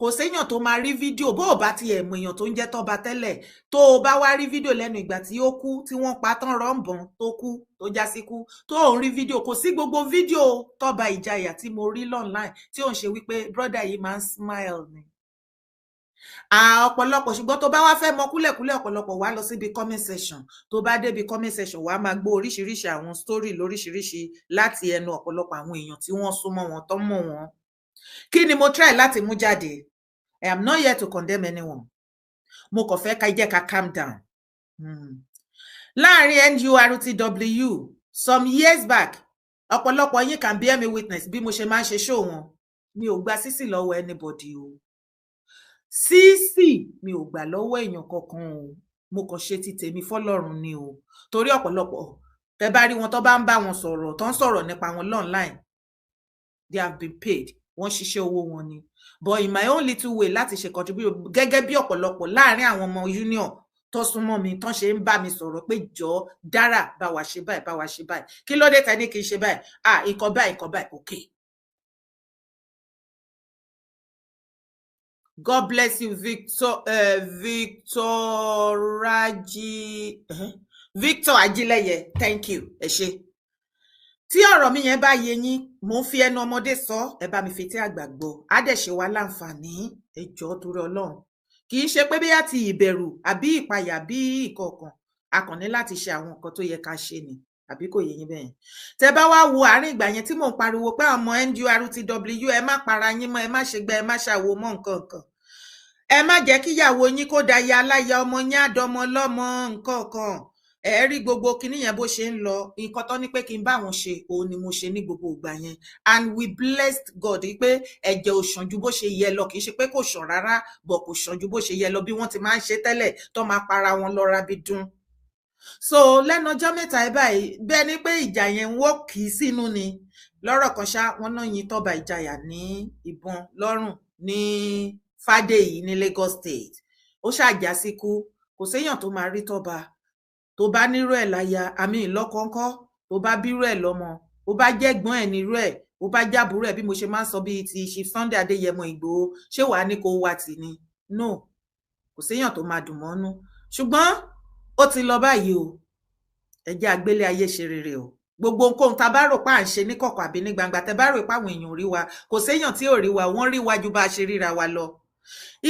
Kò séèyàn tó máa rí fídíò bó o bá ti ẹ̀mọ̀ èèyàn tó ń jẹ́ tọ́ba tẹ́lẹ̀, tó o bá wá rí fídíò lẹ́nu ìgbà tí ó kú, tí wọ́n pa tán rọ́ǹbọ̀n tó kú, tó já sí kú, tó ò ń rí fídíò. Kò sí gbogbo fídíò tọ́ba ìjàyà tí mo rí online tí ò ń ṣe wípé brother yìí máa ń smile ni. Ọ̀pọ̀lọpọ̀, ṣùgbọ́n tó bá wá fẹ́ mọ kúlẹ̀kúlẹ̀ ọ̀pọ̀lọpọ̀ wá lọ síbi comment section. Tó bá débi comment section wá máa gbọ́ oríṣiríṣi àwọn story lóríṣiríṣi láti ẹnu ọ̀pọ̀lọpọ̀ àwọn èèyàn tí wọ́n súnmọ́ wọn tó mọ̀ wọn. Kí ni mo try láti mú jáde? I am not here to condemn anyone. Mo kàn fẹ́ ká jẹ́ ká calm down. Láàrin NURTW some years back, ọ̀pọ̀lọpọ̀ yín can bear me witness bí mo ṣe máa ń ṣe show wọn. Mi ò gba sísì lọ́wọ́ anybody o. Sísì mi ò gbà lọ́wọ́ èèyàn kankan o. Mo kàn ṣe ti tèmi fọ́lọ́run ni o. Torí ọ̀pọ̀lọpọ̀ tẹ́ bá rí wọn tó bá ń bá wọn sọ̀rọ̀, tó ń sọ̀rọ̀ nípa wọn online, they have been paid. Wọ́n ṣiṣẹ́ owó wọn ni. But in my own little way láti ṣe contribute gẹ́gẹ́ bí ọ̀pọ̀lọpọ̀ láàrin àwọn ọmọ union tó súnmọ́ mi tán ṣe ń bá mi sọ̀rọ̀ pé jọ Dára bá wa ṣe báyìí, bá wa ṣe báyìí. Kí ló dé tẹ́ ní kí n ṣe báyìí? Nǹkan báyìí, okay. God bless you, Victor Ajílẹ̀yẹ. Thank you. Ẹ ṣé. Tí ọ̀rọ̀ mi yẹn bá yé yín, mo ń fi ẹnu ọmọdé sọ, ẹ bá mi fi tí àgbà gbọ́. Á dẹ̀ ṣe wá láǹfààní, ẹ jọ̀ọ́ torí Ọlọ́run. Kì í ṣe pé bí àti ìbẹ̀rù àbí ìpayà bí ìkọ̀ọ̀kan, a kàn ní láti ṣe àwọn nǹkan tó yẹ ká ṣe ni, àbí kò yé yín bẹ́ẹ̀. Tẹ́ bá wá wo àárín ìgbà yẹn tí mò ń pariwo pé ọmọ NURTW ẹ má para yín mọ́, ẹ má ṣe gbẹ, ẹ má ṣàwo mọ́ nǹkan kan. Ẹ má jẹ́ kíyàwó yín kó daya aláya ọmọ yín àdọmọ lọ́mọ nǹkan kan. Ẹ rí gbogbo kinní yẹn bó ṣe ń lọ, nǹkan tó ní pé kí n bá wọn ṣe òun ni mo ṣe ní gbogbo ìgbà yẹn. And we blessed God pé ẹ̀jẹ̀ ò ṣàn ju bó ṣe yẹ lọ, kì í ṣe pé kò ṣàn rárá, bọ̀ kò ṣàn ju bó ṣe yẹ lọ bí wọ́n ti máa ń ṣe tẹ́lẹ̀ tó máa para wọn lọ́ra bí dún. So lẹ́nu ọjọ́ mẹ́ta ẹ báyìí bẹ́ẹ̀ ni pé ìjà yẹn ń wọ́ kì í sínú ni. Lọ́rọ̀ kan ṣá, wọ́n náà yin tọ́ba ìjàyà ní ìbọn lọ́rùn ní Fádèyí ní Lagos State. Ó ṣàjà síkú, kò séèyàn tó máa rí tọ́ba. Tó bá nírú ẹ̀ láya, àmì ìlọ́kọ̀ọ́kọ́, tó bá bírú ẹ̀ lọ́mọ, ó bá jẹ́gbọ́n ẹ̀ nírú ẹ̀, ó bá jábúrú ẹ̀ bí mo ṣe máa ń sọ bíi ti Chief Sunday Adéyẹmọ Ìgbòho, ṣé wàá ní kó wá tì ní? No, kò séèyàn tó máa dùn mọ́nú. Ṣùgbọ́n ó ti lọ báyìí o. Ẹ jẹ́ agbélé ayé ṣe rere o. gbogbo nǹkan tá bá rò pé à ń ṣe ní kọ̀kọ̀ àbí ní gbangba tẹ́ bá rò pé àwọn èèyàn rí wa kò séèyàn tí ò rí wa wọ́n rí wa ju bá a ṣe ríra wa lọ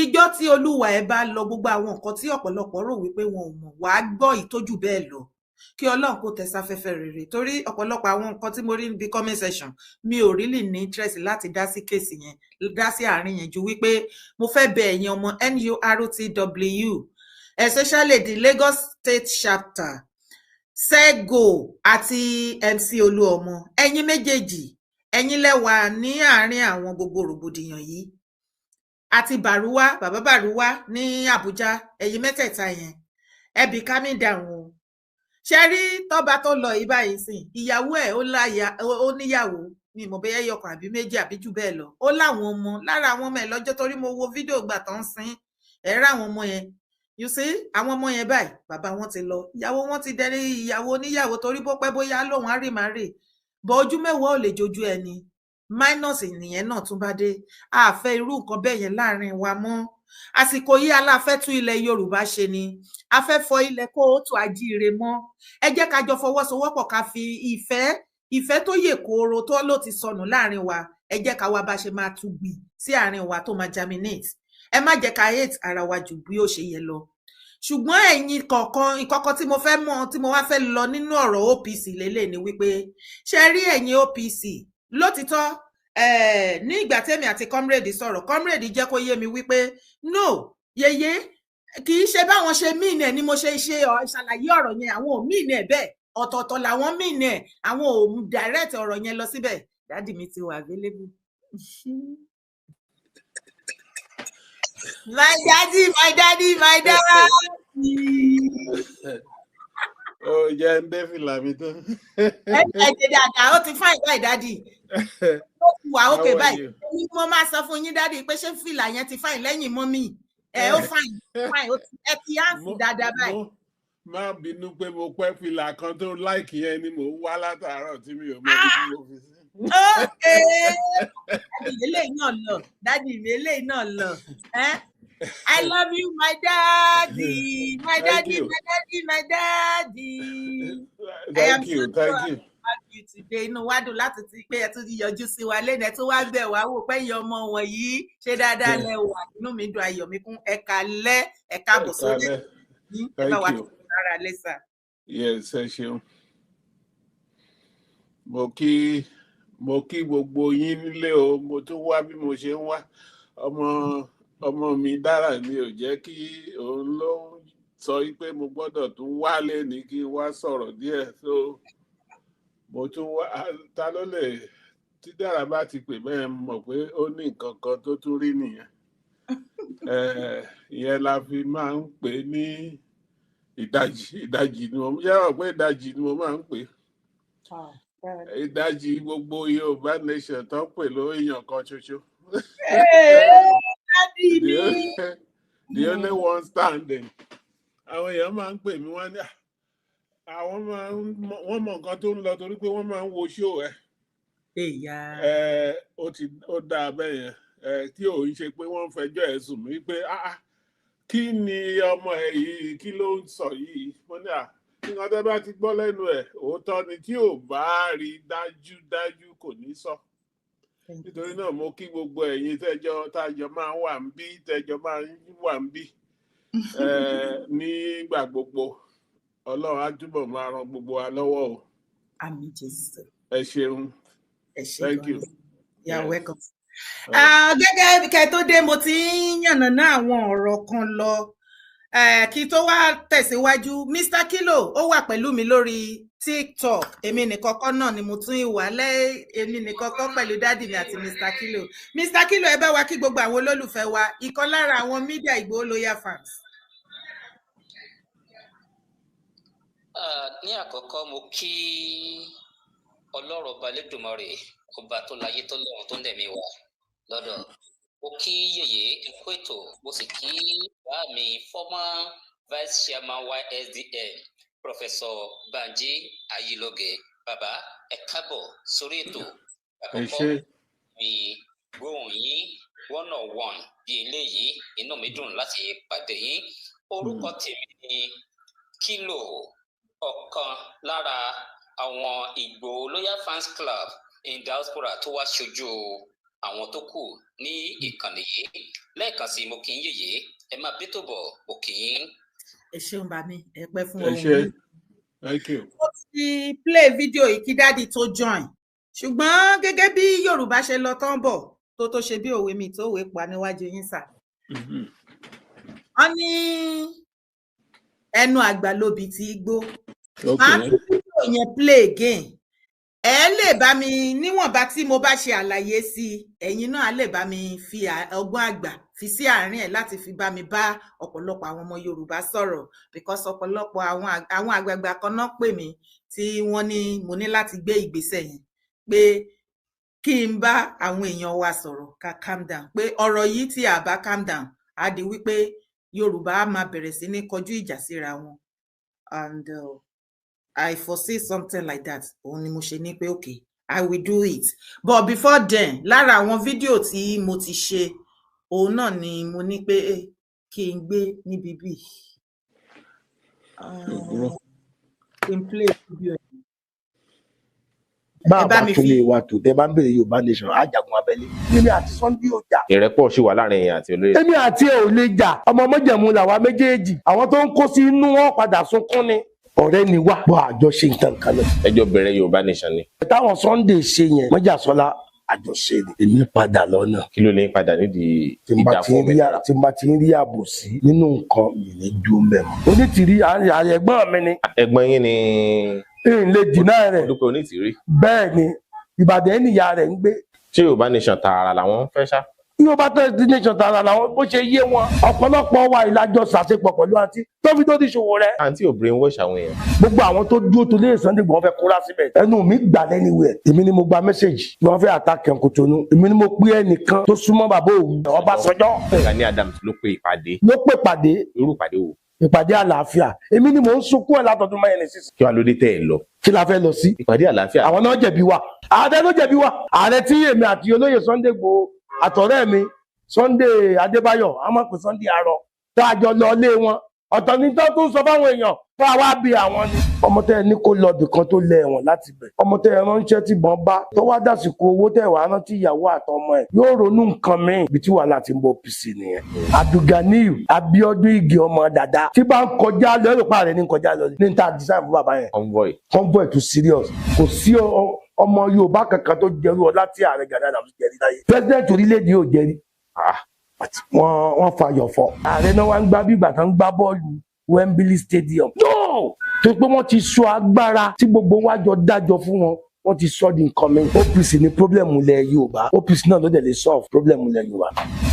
ìjọ́ tí olúwa ẹ bá lọ gbogbo àwọn nǹkan tí ọ̀pọ̀lọpọ̀ rò wípé wọn ò mọ̀ wàá gbọ́ ìtójú bẹ́ẹ̀ lọ kí Ọlọ́run kó tẹ sáfẹ́fẹ́ rere torí ọ̀pọ̀lọpọ̀ àwọn nǹkan tí mo rí níbi comment section mi ò really ní interest láti dá sí kéèsì yẹn dá sí àárín yẹn ju wípé mo fẹ́ bẹ̀ ẹ̀yin ọmọ NURTW especially the Lagos State chapter Sego àti MC Olúọmọ ẹ̀yin méjèèjì ẹ̀yin lẹ́wà ní àárín àwọn gbogbo rògbòdìyàn yìí àti Bàrúwá bàbá Bàrúwá ní Àbújá ẹ̀yin mẹ́tẹ̀ẹ̀ta yẹn ẹ bí calming down o ṣe rí tọ́ba tó lọ yìí báyìí sìn ìyàwó ẹ̀ ó níyàwó mi mọ̀ bẹ́ẹ̀ yọkàn àbí méjì àbí jù bẹ́ẹ̀ lọ ó láwọn ọmọ lára àwọn ọmọ ẹ̀ lọ́jọ́ torí mo wo fídíò gbà tó ń sin ẹ̀ rá àwọn ọmọ yẹn you see àwọn ọmọ yẹn báyìí bàbá wọn ti lọ ìyàwó wọn ti dẹrí ìyàwó oníyàwó torí bó pẹ́ bóyá lòun á rì má rè bọ ojú mẹ́wàá ò lè jojú ẹni minus nìyẹn náà tún bá dé àfẹ́ irú nǹkan bẹ́ẹ̀ yẹn láàrin wa mọ́ àsìkò yìí aláfẹ́ tún ilẹ̀ Yorùbá ṣe ni a fẹ́ fọ ilẹ̀ kóòtù ajíire mọ́ ẹ jẹ́ ká jọ fọwọ́sowọ́pọ̀ ká fi ìfẹ́ tó yè kooro tó ló ti sọnù láàrin wa ẹ jẹ́ ká wá bá ṣe máa tún gbìn sí àárín wa tó máa germinate ẹ má jẹ́ ká hate ara wa jù bí ó ṣe yẹ lọ ṣùgbọ́n ẹ̀yin kọ̀ọ̀kan ìkọ̀kọ̀ tí mo fẹ́ mọ̀ tí mo wá fẹ́ lọ nínú ọ̀rọ̀ OPC lélẹ̀ ni wípé ṣe rí ẹ̀yin OPC lótìtọ́ ní ìgbà tẹ́mi àti comrade sọ̀rọ̀ comrade jẹ́ kó yé mi wípé no yeye kì í ṣe báwọn ṣe mean ẹ̀ ni mo ṣe ṣàlàyé ọ̀rọ̀ yẹn àwọn ò mean ẹ̀ bẹ́ẹ̀ ọ̀tọ̀ọ̀tọ̀ làwọn mean ẹ̀ àwọn ò direct ọ̀rọ̀ yẹn lọ síbẹ̀ dádì mi ti wà available. My daddy. Ó jẹ́ ń dé fìlà mi tán. Ẹ ṣe dáadáa, ó ti fáìn báyìí dádì. Ó ti wà ókè báyìí. Èmi mo máa sọ fún yín dádì pé ṣé fìlà yẹn ti fáìn lẹ́yìn mọ́mì. Ó fáìn, ẹ ti áǹsì dáadáa báyìí. Má bínú pé mo pẹ́ fìlà kan tó láìkì yẹn ni mò ń wá látàárọ̀ tí mi ò mọ ibi tí mo fi sí. Daddy eléyìí náà lọ. I love you, my daddy. My daddy. Thank you. You today. Inú wa dùn láti ti pé ẹ tún ti yọjú sí wa lẹ́nu ẹ tún wá bẹ̀ wá wò pé ìyá ọmọ wọn yìí ṣe dáadáa lẹ wà inú mi dùn ayọ̀ mi kún ẹ káalẹ́ ẹ káàbọ̀ sórí ẹ bá wa ti rárá lẹ́sà. Yes, ẹ ṣeun. Mo kí gbogbo yín nílé o mo tún wá bí mo ṣe ń wá ọmọ mi dára mi ò jẹ́ kí òun ló sọ pé mo gbọ́dọ̀ tún wálé ní kí n wá sọ̀rọ̀ díẹ̀ so mo tún wá ta ló lè tí dára bá ti pè bẹ́ẹ̀ mọ̀ pé ó ní nǹkan kan tó tún rí nìyẹn ìyẹn la fi máa ń pè ní ìdajì ni mo yára pé ìdajì ni mo máa ń pè ìdajì gbogbo Yorùbá nation tó pè ló èèyàn kan ṣoṣo. The only one standing. Àwọn èèyàn máa ń pè mí wọ́n ní àwọn wọ́n mọ nǹkan tó ń lọ torí pé wọ́n máa ń wo show ẹ̀. Ó dáa bẹ́ẹ̀ yẹn tí ò ń ṣe pé wọ́n ń fẹjọ́ ẹ̀ sùn mí pé kí ni ọmọ ẹ̀ yìí kí ló ń sọ yìí mo ní nǹkan tẹ́ bá ti gbọ́ lẹ́nu ẹ̀ òótọ́ ni tí ò bá rí dájúdájú kò ní sọ. Nítorí náà mo kí gbogbo ẹ̀yin tájọ máa ń wà ń bí tẹ́jọ máa ń wà ń bí nígbà gbogbo Ọlọ́run á túbọ̀ máa ran gbogbo wa lọ́wọ́ o. Àmín Jésù. Ẹ ṣeun. Thank you. You're welcome. Gẹ́gẹ́ bí kẹ́ tó dé mo ti ń yànnàná àwọn ọ̀rọ̀ kan lọ kí tó wá tẹ̀síwájú Mr. Kilo ó wà pẹ̀lú mi lórí TikTok èmi nìkọ́kọ́ náà ni mo tún ìwà èmi nìkọ́kọ́ pẹ̀lú dádì mi àti Mr. Kilo. Mr. Kilo ẹ bá wa kí gbogbo àwọn olólùfẹ́ wa ìkan lára àwọn mídíà Ìgbòho loyal fans. Ní àkọ́kọ́ mo kí Ọlọ́run ọba Elédùmarè ọba tó láyé tó lọ́run tó ń dẹ̀mí wa lọ́dọ̀ mo kí yèyé ẹkú ètò mo sì kí bá mi former vice chairman YSDM Professor Banji Ayiloge bàbá ẹ káàbọ̀ sórí ètò àkọ́kọ́ mi gbóhùn yín 101 bí eléyìí inú mi dùn láti pàdé yín orúkọ tèmi ni Kilo ọ̀kan lára àwọn Ìgbòho Loyal Fans Club in diaspora tó wá ṣojú àwọn tó kù ní ìkànnì yìí. Lẹ́ẹ̀kan sí mo kí ń yèyé ẹ máa bí tó bọ̀ mo kí ń. ẹ ṣeun bá mi ẹ pẹ́ fún ẹ ohun ṣé. yìí. Thank you. Mo ti play video yìí kí dáàdi tó join ṣùgbọ́n gẹ́gẹ́ bí Yorùbá ṣe lọ tán bọ̀ tó ṣe bí òwe mi tó òwe pa níwájú yín sà. Wọ́n ní ẹnu àgbà lóbi tí gbó. Máa Okay. tún fídíò yẹn play again. Ẹ lè bá mi níwọ̀nba tí mo bá ṣe àlàyé sí i, ẹ̀yin náà lè bá mi fi ọgbọ́n àgbà fi sí àárín ẹ̀ láti fi bá mi bá ọ̀pọ̀lọpọ̀ àwọn ọmọ Yorùbá sọ̀rọ̀ because ọ̀pọ̀lọpọ̀ àwọn àgbààgbà kan náà pè mí tí wọ́n ní mo ní láti gbé ìgbésẹ̀ yẹn pé kí n bá àwọn èèyàn wa sọ̀rọ̀ ká calm down pé ọ̀rọ̀ yìí tí a bá calm down á di wípé Yorùbá á máa bẹ̀rẹ̀ sí ní kọjú ìjà síra wọn and I foresee something like that. Òun ni mo ṣe ní pé okay, I will do it. But before then, lára àwọn fídíò tí mo ti ṣe, òun náà ni mo ní pé kí n gbé níbi bí. Kí n play fídíò yẹn. bá Ẹ a bá bá mi tó lè fi wà tó tẹ bá ń bèrè Yorùbá nation àjàgùn abẹ́lé èmi àti Sunday ò jà. ìrẹ́pọ̀ ṣì wà láàrin ẹ̀yin àti olóyè. èmi àti ẹ ò lè jà ọmọ mọ́jẹ̀mú làwa méjèèjì àwọn tó ń kó sí inú wọn padà sunkún ni ọ̀rẹ́ ni wá bọ́ àjọṣe nǹkan kan náà. ẹjọ́ bẹ̀rẹ̀ Yorùbá nation ni. táwọn Sunday ṣe yẹn Mọ́jàsọ́lá àjọṣe ni èmi padà lọ́nà. kí ló lè padà nídìí tí n bá ìjà fún òmìnira. tí n bá ti ń rí àbòsí nínú nǹkan mi ní dúró mẹ́mọ́. onítìrí àyẹ̀gbọ́n mi ni ẹ̀gbọ́n yín ni n lè dínà rẹ̀ Olúkọ Onítìrí. bẹ́ẹ̀ ni Ìbàdàn ènìyàn rẹ̀ ń gbé. ṣé Yorùbá nation tààrà làwọn fẹ́ ṣá. Yorùbá nation tààrà làwọn bó ṣe yé wọn ọ̀pọ̀lọpọ̀ wa ìlàjọ ṣàṣepọ̀ pẹ̀lú àǹtí tó fi tó di ṣòwò rẹ̀. àǹtí ò brainwash àwọn èèyàn. gbogbo àwọn tó dúró tó lé Sunday Igboho fẹ́ kóra síbẹ̀ ẹnu mi gbà lẹ́niwẹ̀ èmi ni mo gba mẹ́sẹ̀gì tí wọ́n fẹ́ àtàkì Kòtónú èmi ni mo pé ẹnìkan tó súnmọ́ bàbá òun Ọbásanjọ́ Gani Adams ló pe ìpàdé. ló pè pàdé irú ìpàdé wo. ìpàdé àlàáfíà èmi ni mò ń sunkún ẹ̀ látọdún mẹ́rin sísè kí wàá ló dé tẹ́ ẹ lọ. kí la fẹ́ lọ sí. ìpàdé àlàáfíà. àwọn náà jẹ̀bi wa ààrẹ ló jẹ̀bi wa ààrẹ tí èmi àti olóyè Sunday Igboho àtọ̀rẹ́ mi Sunday Adébáyọ̀ a máa pè Sunday Arọ tá a jọ lọ lé wọn ọ̀tọ̀ ní tó tún sọ fáwọn èèyàn fún àwa bí àwọn ni. ọmọ tẹ ẹ ní kó lọ bìkan tó lẹ ẹ̀wọ̀n láti bẹ̀ ọmọ tẹ ẹ ránṣẹ́ tí bọ́n bá tó wá dàsìkò owó tẹ wàá rántí ìyàwó àtọmọ ẹ yóò ronú nǹkan míì ibi tí wàhálà ti ń bọ OPC nìyẹn. Abdulganiyu Abiodun Ige ọmọ dada tí bá ń kọjá lọ èrò pa rẹ ní kọjá lọ ní ta design fún bàbá yẹn. convoy too serious kò sí ọmọ Yorùbá kankan tó jẹrú ọlá tí ààrẹ Gani Adams jẹrí láyé president orílẹ̀-èdè yóò jẹrí wọ́n fayọ̀ fọ́. ààrẹ náà wá ń gbá bí ìgbà kan ń gbá bọ́ọ̀lù Wembley Stadium. no tó pé wọ́n ti sọ agbára tí gbogbo wa jọ dájọ́ fún wọn wọ́n ti sọ di nǹkan mi. OPC ní pírọ́blẹ̀mù ilẹ̀ Yorùbá OPC náà ló dẹ̀ lè solve pírọ́blẹ̀mù ilẹ̀ Yorùbá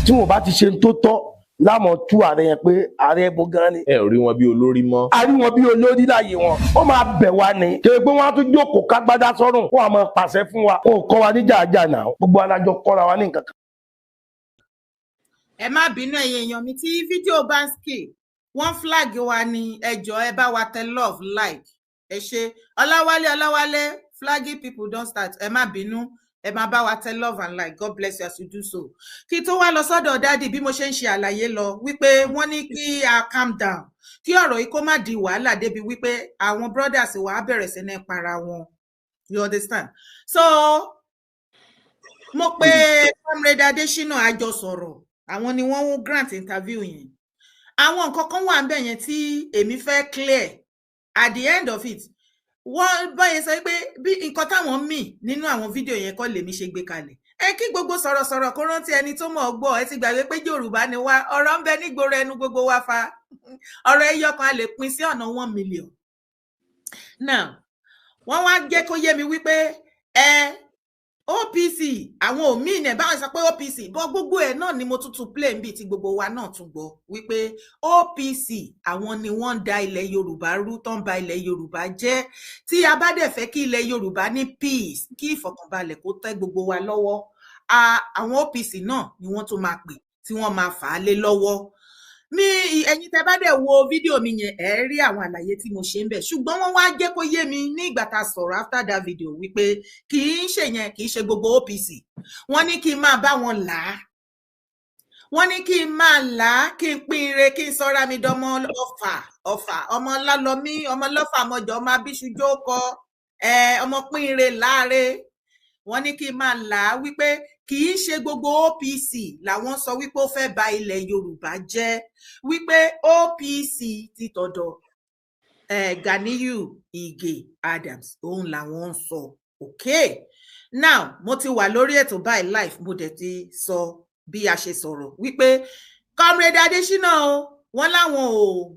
tí wọ́n bá ti ṣe tó tọ́ láàmú tú ààrẹ yẹn pé ààrẹ bó gan ni. ẹ ò rí wọn bí olórí mọ́. a rí wọn bí olórí láàyè wọn ó máa bẹ̀ wá ni kèrè pé wọ́n á tún jókòó kágbádá sọ́rùn wọ́n á máa pàṣẹ fún wa wọn ò kọ́ wa ní jàjà náà gbogbo alájọ kọ́ra wa ní nǹkan kan. ẹ má bínú ẹ̀yin èèyàn mi tí fídíò bá ń skip wọ́n flag wa ní ẹjọ́ ẹ bá wa tẹ love like ẹ ṣe Ọláwálé flagging people don start ẹ má bínú ẹ máa bá wa tẹ love and like God bless you as you do so. Kí tó wá lọ sọ́dọ̀ dádì bí mo ṣe ń ṣe àlàyé lọ wípé wọ́n ní kí a calm down kí ọ̀rọ̀ yìí kó má di wàhálà débi wípé àwọn brothers wa á bẹ̀rẹ̀ sí ní para wọn, you understand. So mo pe Comrade Adésínà àjọ sọ̀rọ̀ àwọn ni wọ́n grant interview yẹn. Àwọn nǹkan kan wà ńbẹ̀ yẹn tí èmi fẹ́ clear at the end of it. Wọ́n báyẹn sọ pé bí nǹkan táwọn mì nínú àwọn fídíò yẹn kọ́ lèmi ṣe gbé kalẹ̀. Ẹ kí gbogbo sọ̀rọ̀sọ̀rọ̀ kó rántí ẹni tó mọ̀ gbọ́ ẹ ti gbàgbé pé Yorùbá ni wá ọ̀rọ̀ ń bẹ nígboro ẹnu gbogbo wa fa ọ̀rọ̀ ẹyọ kan a lè pín sí ọ̀nà 1 million. Now wọ́n wá jẹ́ kó yé mi wípé OPC àwọn òmíì nẹ̀ báwọn sọ pé OPC bọ́ gbogbo ẹ̀ náà ni mo tuntun play níbi tí gbogbo wa náà tún gbọ́ wípé OPC àwọn ni wọ́n ń da ilẹ̀ Yorùbá rú tó ń ba ilẹ̀ Yorùbá jẹ́ tí a bá dẹ̀ fẹ́ kí ilẹ̀ Yorùbá ní peace kí ìfọ̀kànbalẹ̀ kó tẹ́ gbogbo wa lọ́wọ́ àwọn OPC náà ni wọ́n tún máa pè tí wọ́n máa fà á lé lọ́wọ́. Mi ẹ̀yin tẹ́ bá dẹ̀ wo fídíò mi yẹn ẹ rí àwọn àlàyé tí mo ṣe ń bẹ̀ ṣùgbọ́n wọ́n wá jẹ́ kó yé mi ní ìgbà tá a sọ̀rọ̀ after that video wípé kì í ṣe yẹn kì í ṣe gbogbo OPC wọ́n ní kí n máa bá wọn là á wọ́n ní kí n máa là á kí n pín ire kí n sọ́ra mi dánmọ́ ọ̀fà ọmọ lálọ́mí ọmọ lọ́fà mọ́jọ́ ọmọ abíṣújó kọ ọmọ pínre láre wọ́n ní kí n máa là á wípé kì í ṣe gbogbo OPC làwọn sọ wípé ó fẹ́ ba ilẹ̀ Yorùbá jẹ́, wípé OPC ti tọ̀dọ̀ Ganiyu Ige Adams òun làwọn ń sọ. Okay, now mo ti wà lórí ètò báyìí live, mo dẹ̀ ti sọ bí a ṣe sọ̀rọ̀ wípé Comrade Adesina o wọ́n láwọn ò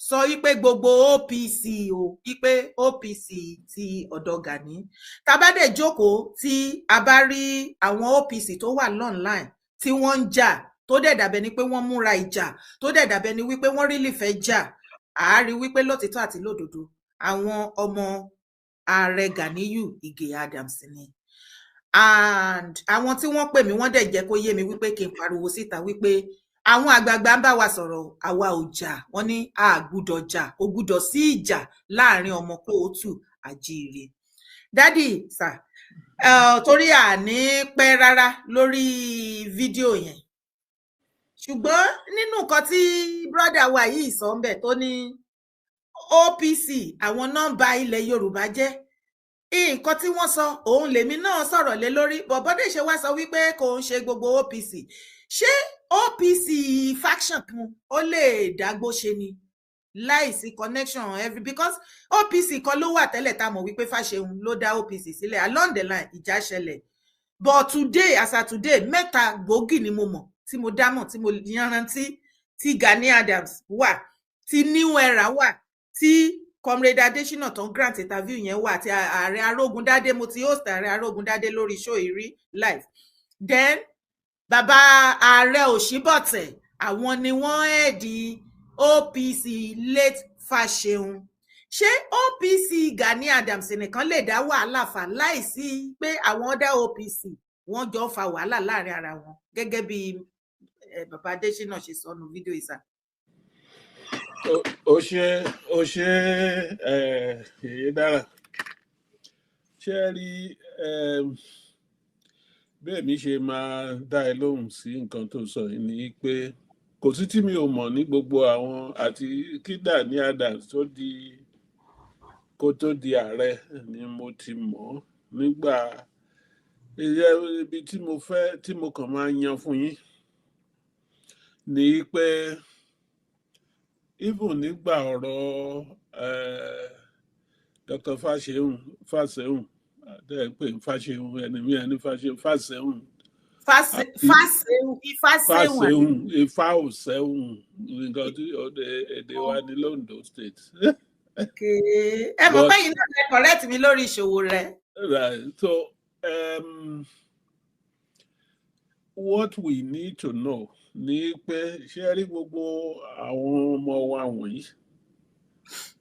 sọ wípé gbogbo OPC o wípé OPC ti ọ̀dọ̀ Gani. Tabade jókòó tí a bá rí àwọn OPC tó wà online tí wọ́n ń jà tó dẹ̀ dàbẹ̀ ni pé wọ́n múra ìjà tó dẹ̀ dàbẹ̀ ni wípé wọ́n rí lìfẹ́ jà, àárí wípé lótìtọ́ àti lódodo àwọn ọmọ ààrẹ Ganiyu Ige Adams ni. And àwọn tí wọ́n pè mí wọ́n dẹ̀ jẹ́ kó yé mi wípé kí n pariwo síta wípé àwọn àgbààgbà ń bá wa sọ̀rọ̀, àwa ò jà, wọ́n ní a gbúdọ̀ jà, kò gbúdọ̀ sí ìjà láàrin ọmọ kóòtù àjíire. Dádì sà, torí àní pẹ́ rárá lórí fídíò yẹn, ṣùgbọ́n nínú nǹkan tí brọ́dà wa yìí sọ ń bẹ̀ tó ní OPC àwọn náà ń ba ilẹ̀ Yorùbá jẹ́, nǹkan tí wọ́n sọ òun lèmi náà sọ̀rọ̀ lé lórí. Bọ̀bọ́dé ṣe wá sọ wípé kò ń ṣe gbogbo OPC. Ṣé OPC faction kan ó lè dágbó ṣe ni láìsí connection every, because OPC kan ló wà tẹ́lẹ̀ tá mọ̀ wípé Fáṣẹ̀hùn ló dá OPC sílẹ̀, along the line ìjà ṣẹlẹ̀, but today as of today mẹ́ta gbòógì ni mo mọ̀ tí mo dámọ̀ tí mo yanrantí, tí Gani Adams wà, tí New Era wà, tí Comrade Adesina tó ń grant interview yẹn wà, àti ààrẹ Arógundádé, mo ti host ààrẹ Arógundádé lórí show ìrí live. Then bàbá ààrẹ Òṣìbọ̀tẹ̀ àwọn ni wọ́n ẹ̀dì OPC late Fáṣẹ̀hùn. Ṣé OPC Gani Adams nìkan lè dá wàhálà fà láìsí pé àwọn other OPC wọ́n jọ fa wàhálà láàrin ara wọn gẹ́gẹ́ bí bàbá Adesina ṣe sọ nínú fídíò ìsà? ó ṣe èyí dára. Ṣé rí bẹ́ẹ̀ mi ṣe máa dá ẹ lóhùn sí nǹkan tó sọ yìí ni pé kò sí tí mi ò mọ̀ ní gbogbo àwọn àti kí Gani Adams kó tó di ààrẹ ni mo ti mọ̀ nígbà ibi tí mo kàn máa yan fún yín ni pé even nígbà ọ̀rọ̀ Dr. Fáṣẹ̀hùn pé Fáṣẹ̀hùn ẹni mi ẹni Fáṣẹ̀hùn Ifá ò sẹ́hùn nǹkan tí èdè wa ní Londo State. Ẹ mọ̀ pé yìí náà lè correct mi lórí ìṣòwò rẹ̀. Right. So what we need to know ni pé ṣé rí gbogbo àwọn ọmọ wa wọ̀nyí,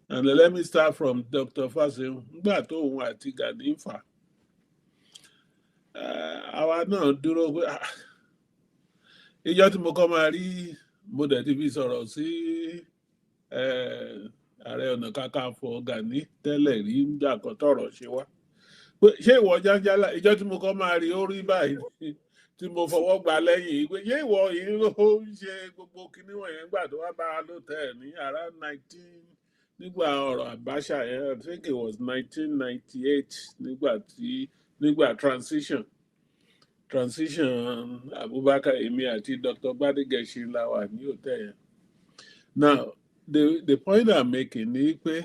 and let me start from Dr. Fáṣẹ̀hùn nígbà tó òun àti Gani ń fà, àwa náà dúró pé ìjọ tí mo kọ́ máa rí, mo dẹ̀ ti fi sọ̀rọ̀ sí Ààrẹ Ọ̀nà Kakanfò Gani tẹ́lẹ̀ rí nígbà kan tọ̀rọ̀ ṣe wá pé ṣé ìwọ Jáńjálá, ìjọ tí mo kọ́ máa rí ó rí báyìí tí mo fọwọ́ gbà lẹ́yìn pé ṣé ìwọ yìí ló ń ṣe gbogbo kinní wọ̀nyẹn gbà tó wá bá a lóòótọ́ ní around 19 nígbà ọ̀rọ̀ Abacha yẹn, I think it was 1998 nígbà transition Abubakar, èmi àti Dr. Gbadegesin la wà ní hòtẹ́ yẹn. Now the point I'm making ni pé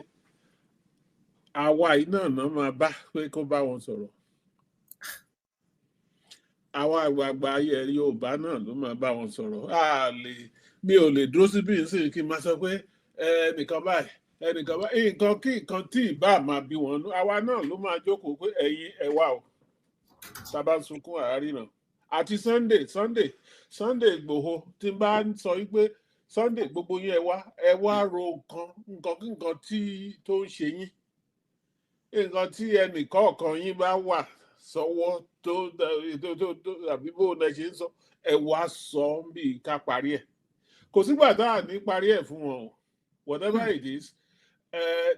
àwa yìí náà máa bá pé kó bá wọn sọ̀rọ̀, àwa àgbààgbà Yorùbá náà ló máa bá wọn sọ̀rọ̀. Mi ò lè dúró síbí nísìnyí kí n máa sọ pé ẹnìkan báyìí nǹkan kí nǹkan tí ìbá máa bí wọn, àwa náà ló máa jókòó pé ẹ̀yin ẹ wá o, tàbá sunkún àárín náà. Àti Sunday Ìgbòho tí n bá ń sọ wípé Sunday gbogbo yín ẹ wá ro nǹkan tí tó ń ṣe yín, nǹkan tí ẹnìkọ̀ọ̀kan yín bá wà sọ́wọ́ tó àbí bó na ṣe ń sọ, ẹ wá sọ bí ká parí ẹ̀. Kò sígbà tá à ní parí ẹ̀ fún wọn o, whatever it is.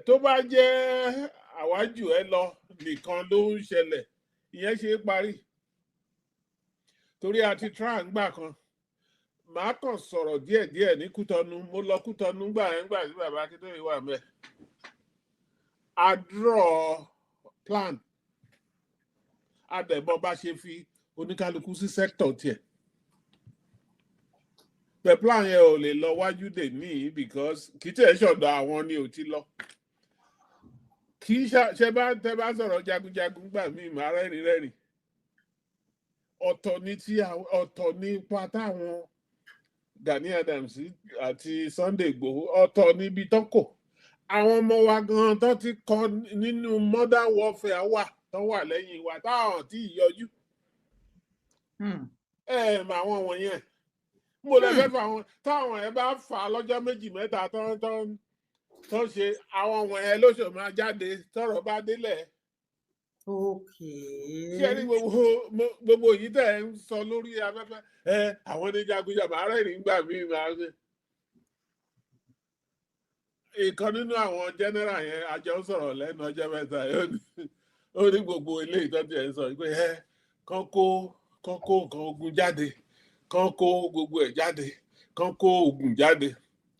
Tó bá jẹ́ àwájú ẹ lọ nìkan ló ń ṣẹlẹ̀, ìyẹn ṣe é parí. Torí àti tran gbà kan màá kàn sọ̀rọ̀ díẹ̀díẹ̀ ní Kútọ́nù, mo lọ Kútọ́nù gbà tí bàbá Akíntóyè wà mẹ́. A draw plan àdẹ̀bọ̀ bá ṣe fi oníkálukú sí sector tiẹ̀. The plan yẹn ò lè lọ wájú dè ní because kì í tẹ̀ ṣọ̀dọ̀ àwọn ni ò ti lọ. Kì í ṣe bá tẹ bá sọ̀rọ̀ jagunjagun gbà mí màá rẹ́rìn. Ọ̀tọ̀ ní ipa táwọn Gani Adams àti Sunday Igboho ọ̀tọ̀ níbi tó kò. Àwọn ọmọ wa gan tó ti kọ nínú modern warfare wà tó wà lẹ́yìn wa táwọn tí ì yọjú. Mà àwọn wọ̀nyẹn. Mo lè fẹ́ fà wọn táwọn ẹ bá fà lọ́jọ́ méjì mẹ́ta tó ṣe àwọn wọ̀nyẹn lóṣù máa jáde tọ́rọ̀ bá délẹ̀. Ṣé ẹ ní gbogbo yìí tẹ̀ ń sọ lórí afẹ́fẹ́ àwọn oníjagunjà máa rẹ́rìn gbà mí máa ṣe. Ìkan nínú àwọn general yẹn àjọ sọ̀rọ̀ lẹ́nu ọjọ́ mẹ́ta ó ní gbogbo ilé ìtọ́jú ẹ̀ sọ pé kán kó nǹkan ogun jáde kán kó gbogbo ẹ̀ jáde kán kó ogun jáde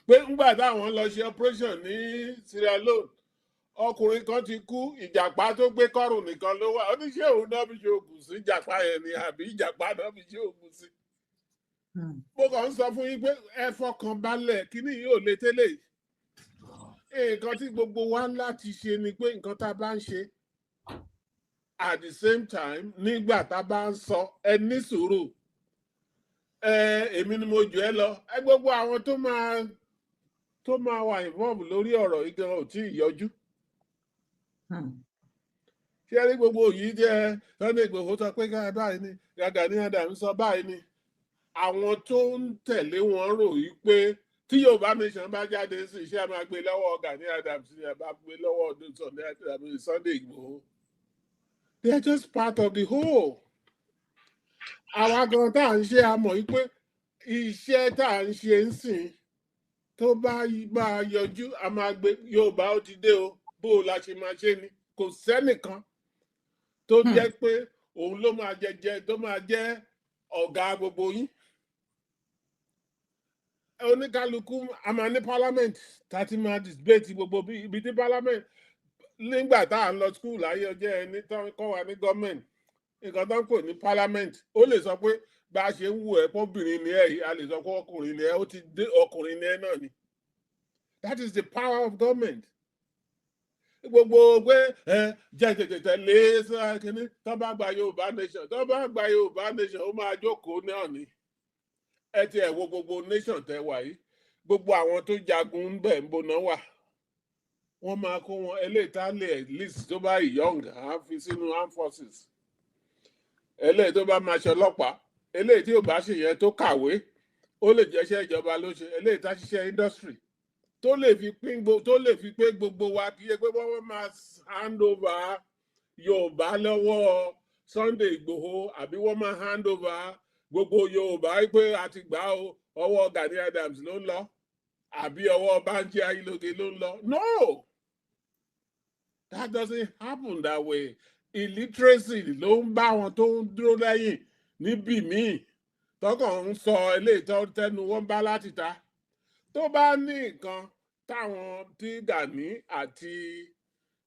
pé ńgbà táwọn lọ ṣe operation ní Sierra Leone ọkùnrin kan ti kú ìjàpá tó gbé kọ́rùn nìkan ló wà oníṣẹ́ òun náà fi ṣe oògùn sí ìjàpá yẹn ni àbí ìjàpá náà fi ṣe oògùn sí. Mo kàn ń sọ fún yín pé ẹ fọkàn balẹ̀ kíní yìí ò lè tẹ́lẹ̀ yìí. Nǹkan tí gbogbo wa láti ṣe ni pé nǹkan tá a bá ń ṣe at the same time nígbà tá a bá ń sọ ẹ ní sùúrù èmi ni mo jù ẹ lọ gbogbo àwọn tó máa wà involve lórí ọ̀rọ̀ yìí gan ò tí ì yọjú. Ṣé rí gbogbo yìí jẹ́ Sunday Igboho sọ pé báyìí ni Gani Adams sọ báyìí ni àwọn tó ń tẹ̀lé wọn rò yìí pé tí Yorùbá nation bá jáde sí iṣẹ́ máa gbé lọ́wọ́ Gani Adams ni àbá gbé lọ́wọ́ Sunday Igboho. They are just part of the whole. Àwa gan tá à ń ṣe àmọ̀ yìí pé iṣẹ́ tá à ń ṣe ń sìn tó bá máa yọjú a máa gbé Yorùbá ó ti dé o bó o la ṣe máa ṣe ni kò sẹ́nìkan tó jẹ́ pé òun ló máa jẹ́ ọ̀gá gbogbo yín. Oníkálukú a máa ní parliament tàti máa debate gbogbo ibi tí parliament nígbà tá à ń lọ school láyé ọjọ́ ẹni tó ń kọ́ wa ní gọ́ọ̀mẹ̀ntì nǹkan tó ń pè ní parliament ó lè sọ pé bá a ṣe ń wù ẹ́ pọ́bìnrin ni ẹ́ yìí a lè sọ pé ọkùnrin ni ẹ́ ó ti dé ọkùnrin ni ẹ́ náà ni. That is the power of government. Gbogbo pé jẹjẹjẹjẹ lé kíní tó bá gba Yorùbá nation ó máa jókòó náà ni. Ẹ ti ẹ̀ wo gbogbo nation tẹ wà yìí gbogbo àwọn tó jagun ń bẹ̀ ń bọ́nà wà wọ́n máa kó wọn eléyìí tá lè at least tó bá young á fi sínú armed forces eléyìí tó bá máa ṣe ọlọ́pàá eléyìí tí ò bá ṣe yẹn tó kàwé ó lè jẹ́ṣẹ́ ìjọba ló ṣe eléyìí tá ṣiṣẹ́ industry tó lè fi pé gbogbo wa kì í ṣe pé wọ́n máa hand over Yorùbá lọ́wọ́ Sunday Igboho àbí wọ́n máa hand over gbogbo Yorùbá pé a ti gbà ọwọ́ Gani Adams ló ń lọ àbí ọwọ́ Banji Ayiloke ló ń lọ. No, that doesn't happen that way. Illiteracy ló ń bá wọn tó ń dúró lẹ́yìn níbí míì tọkàn ń sọ eléyìí tó tẹnu wọn bá láti ta tó bá ní nǹkan táwọn tí Gani àti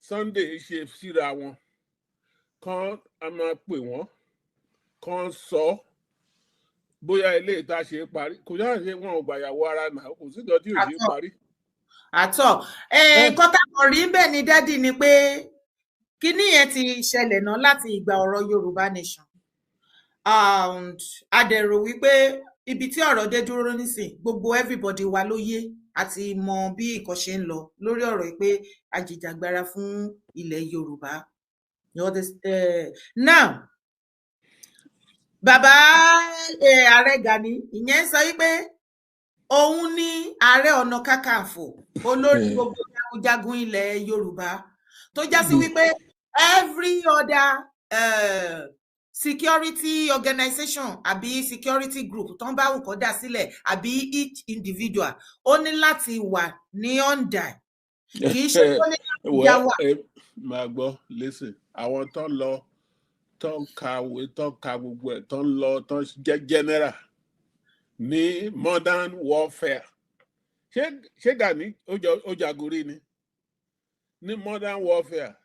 Sunday ṣe síra wọn kan a máa pè wọ́n kan sọ bóyá ilé ìta ṣe parí kò yára ṣe wọn ò gbàyàwó ara náà kò sí ìjọ tí ò ṣe parí. nǹkan táwọn rí bẹ́ẹ̀ ni dádì ni pé kíní yẹn ti ṣẹlẹ̀ náà láti ìgbà ọ̀rọ̀ Yorùbá nation a dẹ̀ rò wípé ibi tí ọ̀rọ̀ dé dúró nísìn gbogbo everybody wa ló yé àti mọ bí nǹkan ṣe ń lọ lórí ọ̀rọ̀ yìí pé ajìjàgbara fún ilẹ̀ Yorùbá. Now bàbá ààrẹ Gani ìyẹn sọ wípé òun ní ààrẹ ọ̀nà kakanfò olórí gbogbo jagunjagun ilẹ̀ Yorùbá tó já sí wípé every other security organization àbí security group tó ń bá wù kó dá sílẹ̀ àbí each individual ó ní láti wà ní under kì í ṣe tó ní láti yá wà. máa gbọ́ listen àwọn tó lọ tó ń kàwé tó ń ka gbogbo ẹ̀ tó ń lọ tó ń jẹ́ general ní modern warfare ṣé Gani ó jagun rí ni ní modern warfare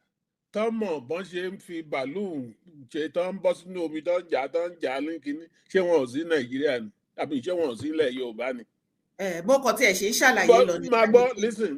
tọ́mọ̀ bọ́n ṣe ń fi bàálù ṣe tán ń bọ́ sínú omi tán ń jà ní kínní ṣé wọn ò sí nàìjíríà ni àbí ṣé wọn ò sí ilẹ̀ yorùbá ni. bó kọ tí ẹ ṣe ń ṣàlàyé lọ máa gbọ́ listen